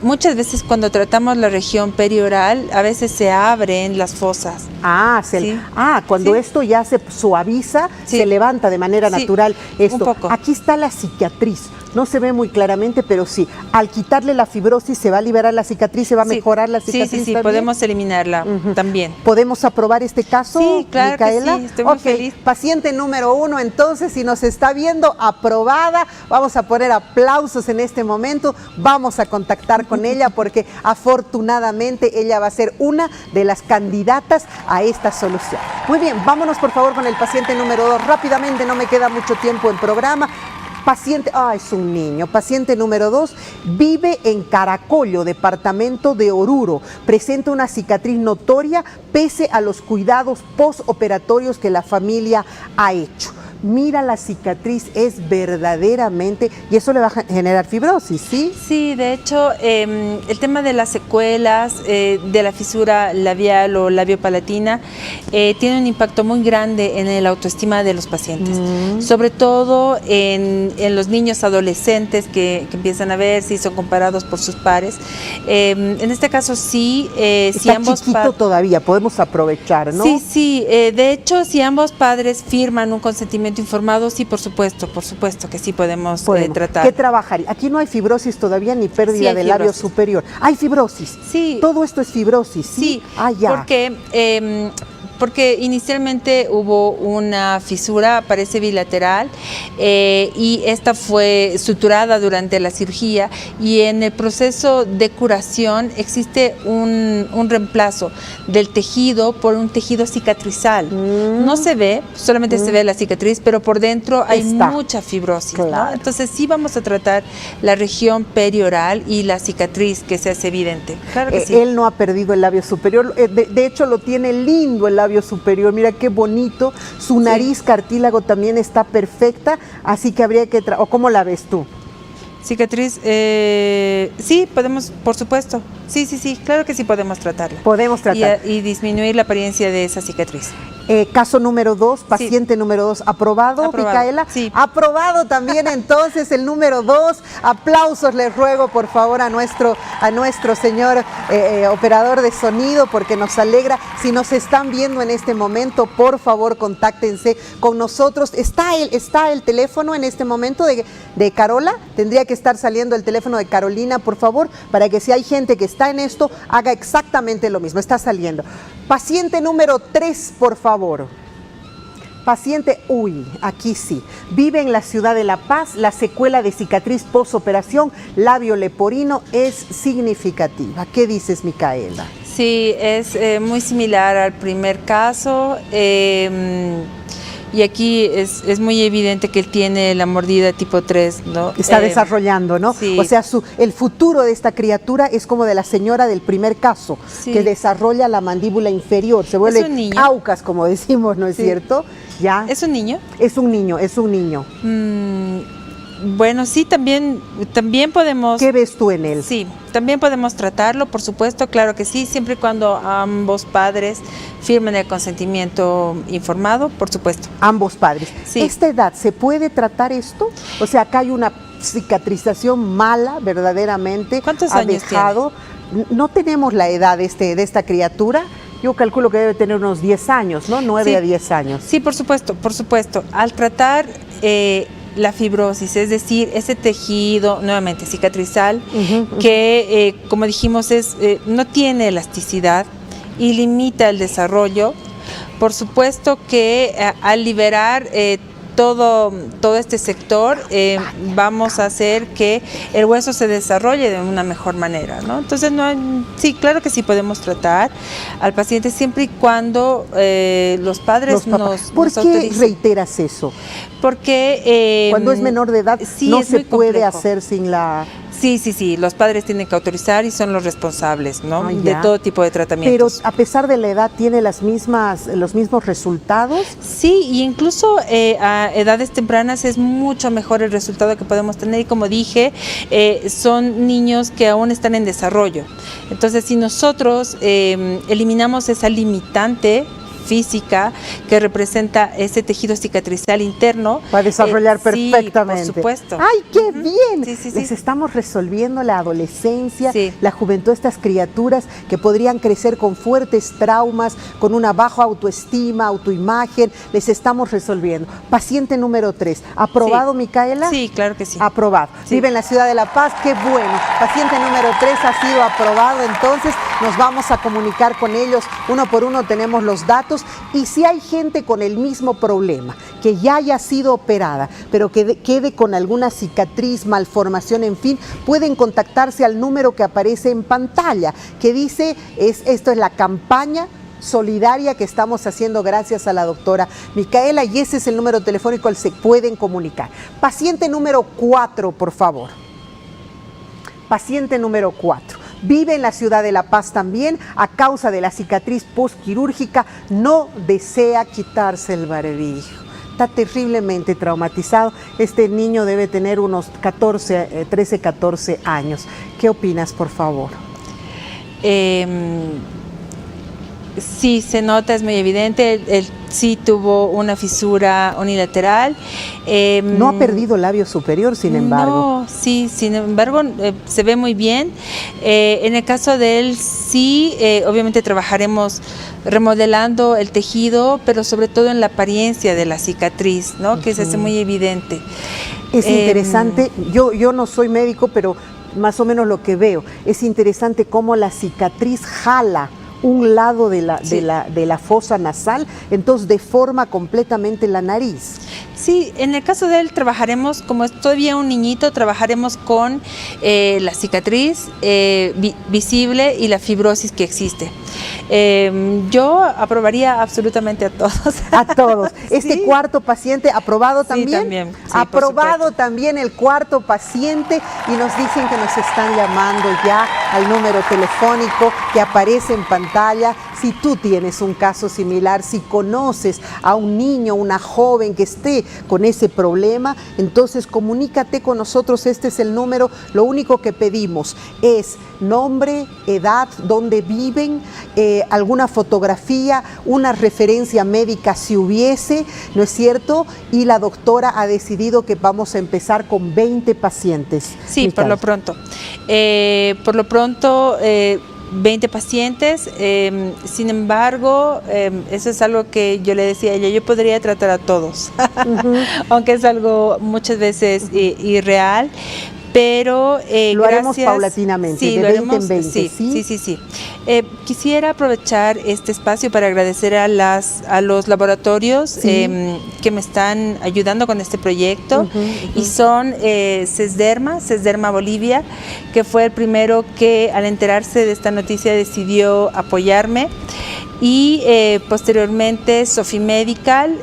Muchas veces cuando tratamos la región perioral, a veces se abren las fosas. Cuando esto ya se suaviza, se levanta de manera natural esto. Un poco. Aquí está la cicatriz. No se ve muy claramente, pero sí. Al quitarle la fibrosis se va a liberar la cicatriz, se va a mejorar la cicatriz. Sí, podemos eliminarla también. ¿Podemos aprobar este caso, sí, claro, Micaela? Que sí, estoy muy feliz. Paciente número 1, entonces, si nos está viendo, aprobada. Vamos a poner aplausos en este momento. Vamos a contactar con ella porque afortunadamente ella va a ser una de las candidatas a esta solución. Muy bien, vámonos por favor con el paciente número 2. Rápidamente, no me queda mucho tiempo en programa. Paciente, es un niño. Paciente número 2, vive en Caracollo, departamento de Oruro. Presenta una cicatriz notoria pese a los cuidados postoperatorios que la familia ha hecho. Mira, la cicatriz es verdaderamente, y eso le va a generar fibrosis, ¿sí? Sí, de hecho, el tema de las secuelas de la fisura labial o labiopalatina tiene un impacto muy grande en la autoestima de los pacientes, sobre todo en los niños adolescentes que empiezan a ver si son comparados por sus pares. En este caso sí, Está si ambos chiquito todavía, podemos aprovechar, ¿no? Sí, sí, de hecho, si ambos padres firman un consentimiento informado, sí, por supuesto que sí podemos tratar. ¿Qué trabajaría? Aquí no hay fibrosis todavía ni pérdida del labio superior. Hay fibrosis. Sí. Todo esto es fibrosis, ¿sí? Ya. Porque inicialmente hubo una fisura, parece bilateral, y esta fue suturada durante la cirugía, y en el proceso de curación existe un reemplazo del tejido por un tejido cicatrizal. No se ve, solamente se ve la cicatriz, pero por dentro hay mucha fibrosis, claro, ¿no? Entonces sí vamos a tratar la región perioral y la cicatriz que se hace evidente. Claro que sí. Él no ha perdido el labio superior, de hecho lo tiene lindo el labio superior, mira qué bonito, su nariz cartílago también está perfecta, así que habría que, ¿o cómo la ves tú? Cicatriz, sí, podemos, por supuesto, sí, claro que sí podemos tratarla. Podemos tratar. Y disminuir la apariencia de esa cicatriz. Caso número 2, paciente número 2, ¿aprobado, Micaela? Sí. Aprobado también entonces el número 2. Aplausos les ruego por favor a nuestro señor operador de sonido, porque nos alegra. Si nos están viendo en este momento, por favor contáctense con nosotros. ¿Está el teléfono en este momento de Carola? Tendría que estar saliendo el teléfono de Carolina, por favor, para que si hay gente que está en esto, haga exactamente lo mismo. Está saliendo. Paciente número 3, por favor. Paciente, aquí sí. Vive en la ciudad de La Paz. La secuela de cicatriz posoperación, labio leporino, es significativa. ¿Qué dices, Micaela? Sí, es muy similar al primer caso. Y aquí es muy evidente que él tiene la mordida tipo 3, ¿no? Está desarrollando, ¿no? Sí. O sea, el futuro de esta criatura es como de la señora del primer caso, que desarrolla la mandíbula inferior, se vuelve caucas, como decimos, ¿no es cierto? ¿Ya? ¿Es un niño? Es un niño. Bueno, sí, también podemos... ¿Qué ves tú en él? Sí, también podemos tratarlo, por supuesto, claro que sí, siempre y cuando ambos padres firmen el consentimiento informado, por supuesto. Ambos padres. Sí. ¿Esta edad se puede tratar esto? O sea, acá hay una cicatrización mala, verdaderamente. ¿Cuántos años tiene? No tenemos la edad de esta criatura. Yo calculo que debe tener unos 10 años, ¿no? 9 a 10 años. Sí, por supuesto. Al tratar la fibrosis, es decir, ese tejido, nuevamente cicatrizal, que como dijimos no tiene elasticidad y limita el desarrollo, por supuesto que al liberar todo este sector, vamos a hacer que el hueso se desarrolle de una mejor manera, ¿no? Entonces, sí, claro que sí podemos tratar al paciente siempre y cuando los padres nos ¿Por qué autoricen. reiteras eso? Porque cuando es menor de edad no se puede hacer sin la... Sí, los padres tienen que autorizar y son los responsables, ¿no? De todo tipo de tratamientos. Pero a pesar de la edad, ¿tiene los mismos resultados? Sí, y incluso a edades tempranas es mucho mejor el resultado que podemos tener, y como dije, son niños que aún están en desarrollo. Entonces, si nosotros eliminamos esa limitante física que representa ese tejido cicatrizal interno, va a desarrollar perfectamente. Sí, por supuesto. ¡Ay, qué bien! Sí. Les estamos resolviendo la adolescencia, Sí. la juventud, estas criaturas que podrían crecer con fuertes traumas, con una baja autoestima, autoimagen, les estamos resolviendo. Paciente número 3, ¿aprobado, Micaela? Sí, claro que sí. Aprobado. Sí. Vive en la ciudad de La Paz, qué bueno. Paciente número 3 ha sido aprobado, entonces nos vamos a comunicar con ellos, uno por uno tenemos los datos, y si hay gente con el mismo problema, que ya haya sido operada, pero que quede con alguna cicatriz, malformación, en fin, pueden contactarse al número que aparece en pantalla, que dice, esto es la campaña solidaria que estamos haciendo gracias a la doctora Micaela, y ese es el número telefónico al que se pueden comunicar. Paciente número 4, por favor. Paciente número 4. Vive en la ciudad de La Paz también, a causa de la cicatriz postquirúrgica, no desea quitarse el barbijo. Está terriblemente traumatizado. Este niño debe tener unos 13, 14 años. ¿Qué opinas, por favor? Sí, se nota, es muy evidente. Él sí tuvo una fisura unilateral. No ha perdido el labio superior, sin embargo. No, sí, sin embargo, se ve muy bien. En el caso de él, sí, obviamente trabajaremos remodelando el tejido, pero sobre todo en la apariencia de la cicatriz, ¿no? Que se hace muy evidente. Es interesante, yo no soy médico, pero más o menos lo que veo, es interesante cómo la cicatriz jala un lado de la fosa nasal, entonces deforma completamente la nariz. Sí, en el caso de él trabajaremos, como es todavía un niñito, trabajaremos con la cicatriz visible y la fibrosis que existe. Yo aprobaría absolutamente a todos. A todos. Este Sí. cuarto paciente, ¿aprobado también? Sí, también. Sí, Aprobado también el cuarto paciente, y nos dicen que nos están llamando ya al número telefónico que aparece en pantalla. Si tú tienes un caso similar, si conoces a un niño, una joven que esté con ese problema, entonces comunícate con nosotros. Este es el número. Lo único que pedimos es nombre, edad, dónde viven, alguna fotografía, una referencia médica si hubiese, ¿no es cierto? Y la doctora ha decidido que vamos a empezar con 20 pacientes. Sí, Micaela. por lo pronto 20 pacientes, sin embargo, eso es algo que yo le decía a ella, yo podría tratar a todos, aunque es algo muchas veces irreal. Pero lo haremos paulatinamente, sí, de 20 en 20, sí. Quisiera aprovechar este espacio para agradecer a los laboratorios que me están ayudando con este proyecto, y son Sesderma Bolivia, que fue el primero que al enterarse de esta noticia decidió apoyarme, y posteriormente Sofi Medical,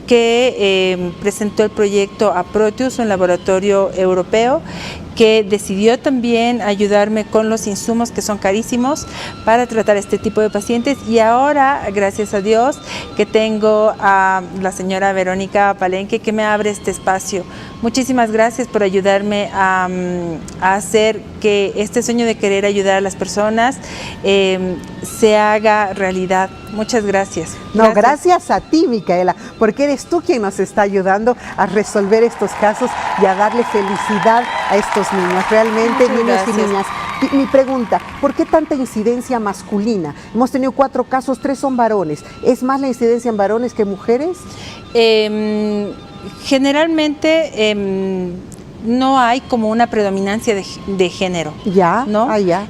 que presentó el proyecto a Proteus, un laboratorio europeo, que decidió también ayudarme con los insumos que son carísimos para tratar este tipo de pacientes. Y ahora, gracias a Dios, que tengo a la señora Verónica Palenque, que me abre este espacio. Muchísimas gracias por ayudarme a hacer que este sueño de querer ayudar a las personas se haga realidad. Muchas gracias. No, gracias a ti, Micaela, porque eres tú quien nos está ayudando a resolver estos casos y a darle felicidad a estos niños, realmente. Muchas niños gracias. y niñas. Mi pregunta, ¿por qué tanta incidencia masculina? Hemos tenido 4 casos, 3 son varones. ¿Es más la incidencia en varones que mujeres? Generalmente no hay como una predominancia de género. Ya, ¿no? ya.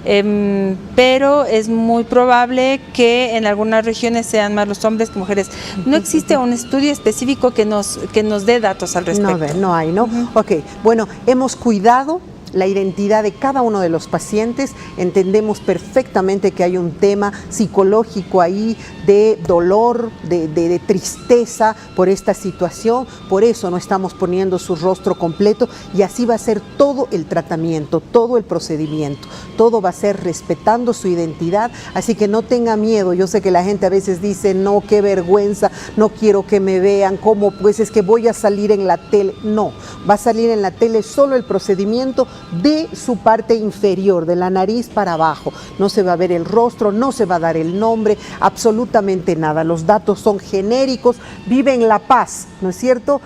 Pero es muy probable que en algunas regiones sean más los hombres que mujeres. No existe un estudio específico que nos dé datos al respecto. No hay, ¿no? Ok, bueno, hemos cuidado la identidad de cada uno de los pacientes, entendemos perfectamente que hay un tema psicológico ahí de dolor, de tristeza por esta situación, por eso no estamos poniendo su rostro completo, y así va a ser todo el tratamiento, todo el procedimiento, todo va a ser respetando su identidad, así que no tenga miedo. Yo sé que la gente a veces dice, no, qué vergüenza, no quiero que me vean, ¿cómo? Pues es que voy a salir en la tele. No, va a salir en la tele solo el procedimiento de su parte inferior, de la nariz para abajo. No se va a ver el rostro, no se va a dar el nombre, absolutamente nada. Los datos son genéricos, vive en La Paz, ¿no es cierto?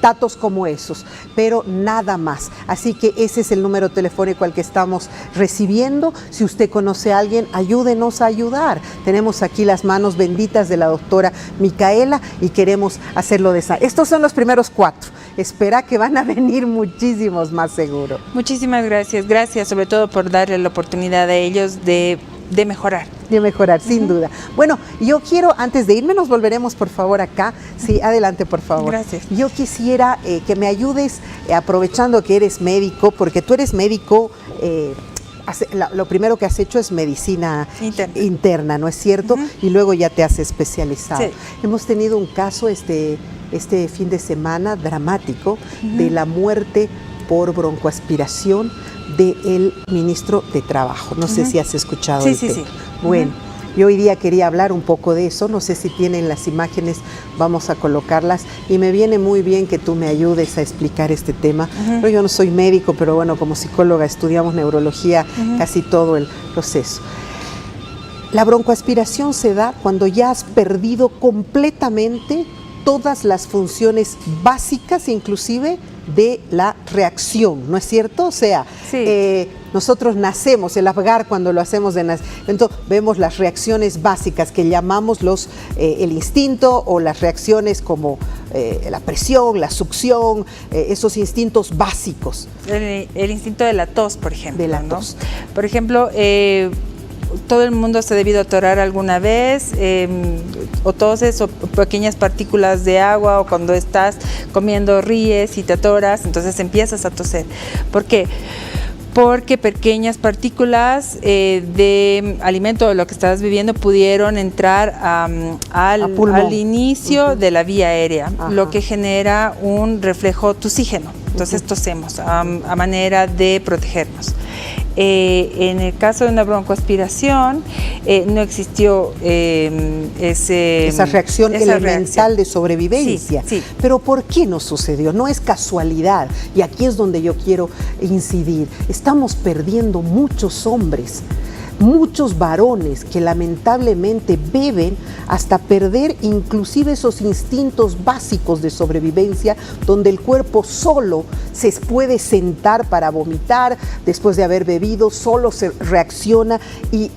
Datos como esos, pero nada más. Así que ese es el número telefónico al que estamos recibiendo. Si usted conoce a alguien, ayúdenos a ayudar. Tenemos aquí las manos benditas de la doctora Micaela y queremos hacerlo de esa. Estos son los primeros 4. Espera que van a venir muchísimos más seguro. Muchísimas gracias. Gracias sobre todo por darle la oportunidad a ellos de mejorar. De mejorar, sin duda. Bueno, yo quiero, antes de irme, nos volveremos por favor acá. Sí, adelante por favor. Gracias. Yo quisiera que me ayudes, aprovechando que eres médico, porque tú eres médico lo primero que has hecho es medicina interna, ¿no es cierto? Y luego ya te has especializado. Sí. Hemos tenido un caso este fin de semana dramático de la muerte por broncoaspiración del ministro de Trabajo. No sé si has escuchado el tema. Sí. Bueno, yo hoy día quería hablar un poco de eso. No sé si tienen las imágenes, vamos a colocarlas. Y me viene muy bien que tú me ayudes a explicar este tema. Pero yo no soy médico, pero bueno, como psicóloga estudiamos neurología, casi todo el proceso. La broncoaspiración se da cuando ya has perdido completamente todas las funciones básicas, inclusive de la reacción, ¿no es cierto? O sea, nosotros nacemos, el Apgar cuando lo hacemos de nacimiento, vemos las reacciones básicas que llamamos el instinto o las reacciones como la presión, la succión, esos instintos básicos. El instinto de la tos, por ejemplo. De la ¿no? tos. Por ejemplo, todo el mundo se ha debido atorar alguna vez, o toses, o pequeñas partículas de agua, o cuando estás comiendo ríes y te atoras, entonces empiezas a toser. ¿Por qué? Porque pequeñas partículas de alimento o lo que estás viviendo pudieron entrar al inicio de la vía aérea, lo que genera un reflejo tusígeno. Entonces tosemos a manera de protegernos. En el caso de una broncoaspiración no existió esa reacción elemental de sobrevivencia. Sí. Pero ¿por qué no sucedió? No es casualidad, y aquí es donde yo quiero incidir. Estamos perdiendo muchos hombres, muchos varones que lamentablemente beben hasta perder inclusive esos instintos básicos de sobrevivencia, donde el cuerpo solo se puede sentar para vomitar después de haber bebido, solo se reacciona y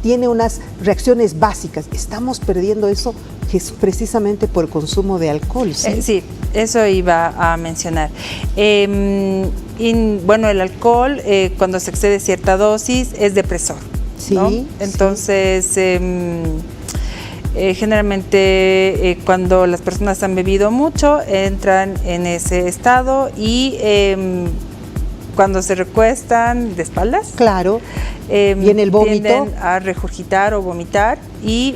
tiene unas reacciones básicas. Estamos perdiendo eso, que es precisamente por consumo de alcohol. Sí, eso iba a mencionar. Bueno, el alcohol, cuando se excede cierta dosis, es depresor, ¿no? Entonces, generalmente cuando las personas han bebido mucho, entran en ese estado y cuando se recuestan de espaldas, claro, y en el vómito tienden a regurgitar o vomitar, y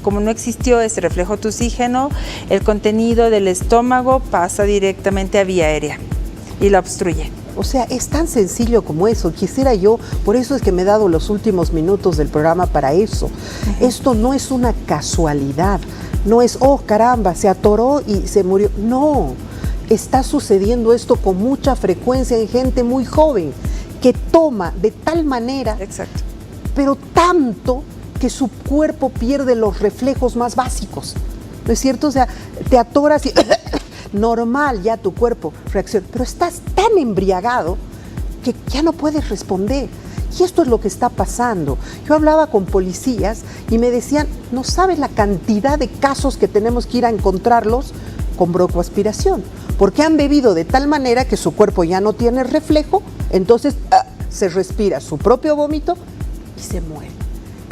como no existió ese reflejo tusígeno, el contenido del estómago pasa directamente a vía aérea y la obstruye. O sea, es tan sencillo como eso. Quisiera yo, por eso es que me he dado los últimos minutos del programa para eso. Esto no es una casualidad, no es, oh caramba, se atoró y se murió. No, está sucediendo esto con mucha frecuencia en gente muy joven que toma de tal manera, pero tanto que su cuerpo pierde los reflejos más básicos. ¿No es cierto? O sea, te atoras y normal ya tu cuerpo reacciona, pero estás tan embriagado que ya no puedes responder. Y esto es lo que está pasando. Yo hablaba con policías y me decían, no sabes la cantidad de casos que tenemos que ir a encontrarlos con broncoaspiración, porque han bebido de tal manera que su cuerpo ya no tiene reflejo, entonces se respira su propio vómito y se muere.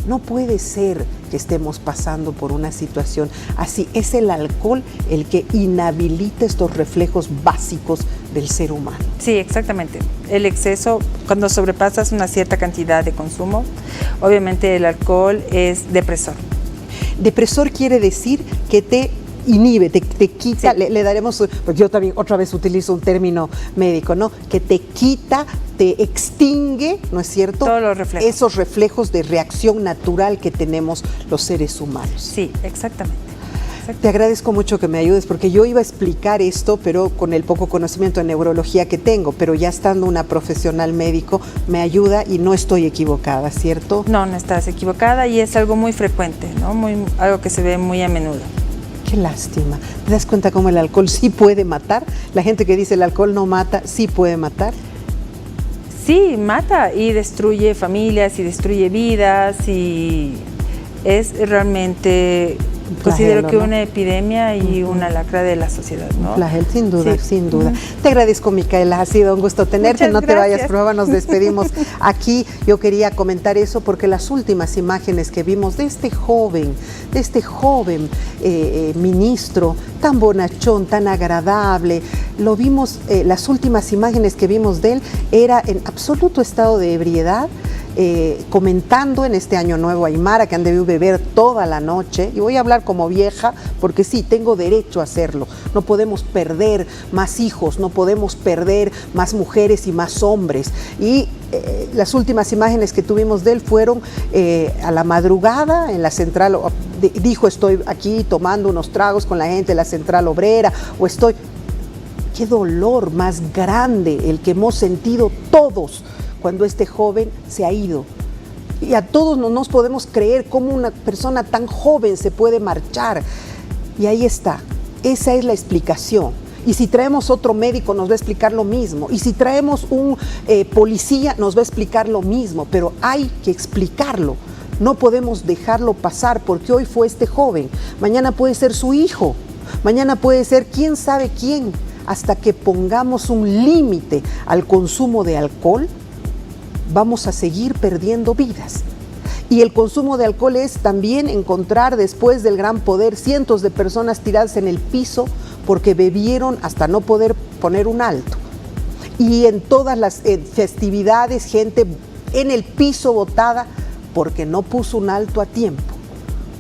No puede ser que estemos pasando por una situación así. Es el alcohol el que inhabilita estos reflejos básicos del ser humano. Sí, exactamente. El exceso, cuando sobrepasas una cierta cantidad de consumo, obviamente el alcohol es depresor. Depresor quiere decir que te inhibe, te quita, le daremos, porque yo también otra vez utilizo un término médico, ¿no? Que te quita, te extingue, ¿no es cierto? Todos los reflejos. Esos reflejos de reacción natural que tenemos los seres humanos. Sí, exactamente. Te agradezco mucho que me ayudes, porque yo iba a explicar esto, pero con el poco conocimiento de neurología que tengo, pero ya estando una profesional médico me ayuda y no estoy equivocada, ¿cierto? No, no estás equivocada, y es algo muy frecuente, ¿no? Algo que se ve muy a menudo. Qué lástima. ¿Te das cuenta cómo el alcohol sí puede matar? La gente que dice el alcohol no mata, sí puede matar. Sí, mata y destruye familias y destruye vidas, y es realmente Considero que ¿no? una epidemia y una lacra de la sociedad, ¿no? Flagel, sin duda, Sí. sin duda. Te agradezco, Micaela, ha sido un gusto tenerte. Muchas No te vayas, gracias. por favor, nos despedimos aquí. Yo quería comentar eso porque las últimas imágenes que vimos de este joven ministro, tan bonachón, tan agradable, lo vimos, las últimas imágenes que vimos de él era en absoluto estado de ebriedad, comentando en este año nuevo aymara que han debido beber toda la noche, y voy a hablar como vieja porque sí, tengo derecho a hacerlo. No podemos perder más hijos, no podemos perder más mujeres y más hombres. Y las últimas imágenes que tuvimos de él fueron a la madrugada en la central, dijo estoy aquí tomando unos tragos con la gente de la central obrera, o estoy... Qué dolor más grande el que hemos sentido todos cuando este joven se ha ido. Y a todos no nos podemos creer cómo una persona tan joven se puede marchar. Y ahí está, esa es la explicación. Y si traemos otro médico nos va a explicar lo mismo. Y si traemos un policía nos va a explicar lo mismo. Pero hay que explicarlo. No podemos dejarlo pasar porque hoy fue este joven. Mañana puede ser su hijo. Mañana puede ser quién sabe quién. Hasta que pongamos un límite al consumo de alcohol, vamos a seguir perdiendo vidas. Y el consumo de alcohol es también encontrar después del gran poder cientos de personas tiradas en el piso porque bebieron hasta no poder poner un alto. Y en todas las festividades, gente en el piso botada porque no puso un alto a tiempo.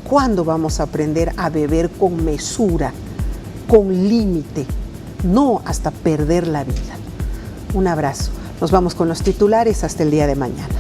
¿Cuándo vamos a aprender a beber con mesura, con límite? No hasta perder la vida. Un abrazo. Nos vamos con los titulares hasta el día de mañana.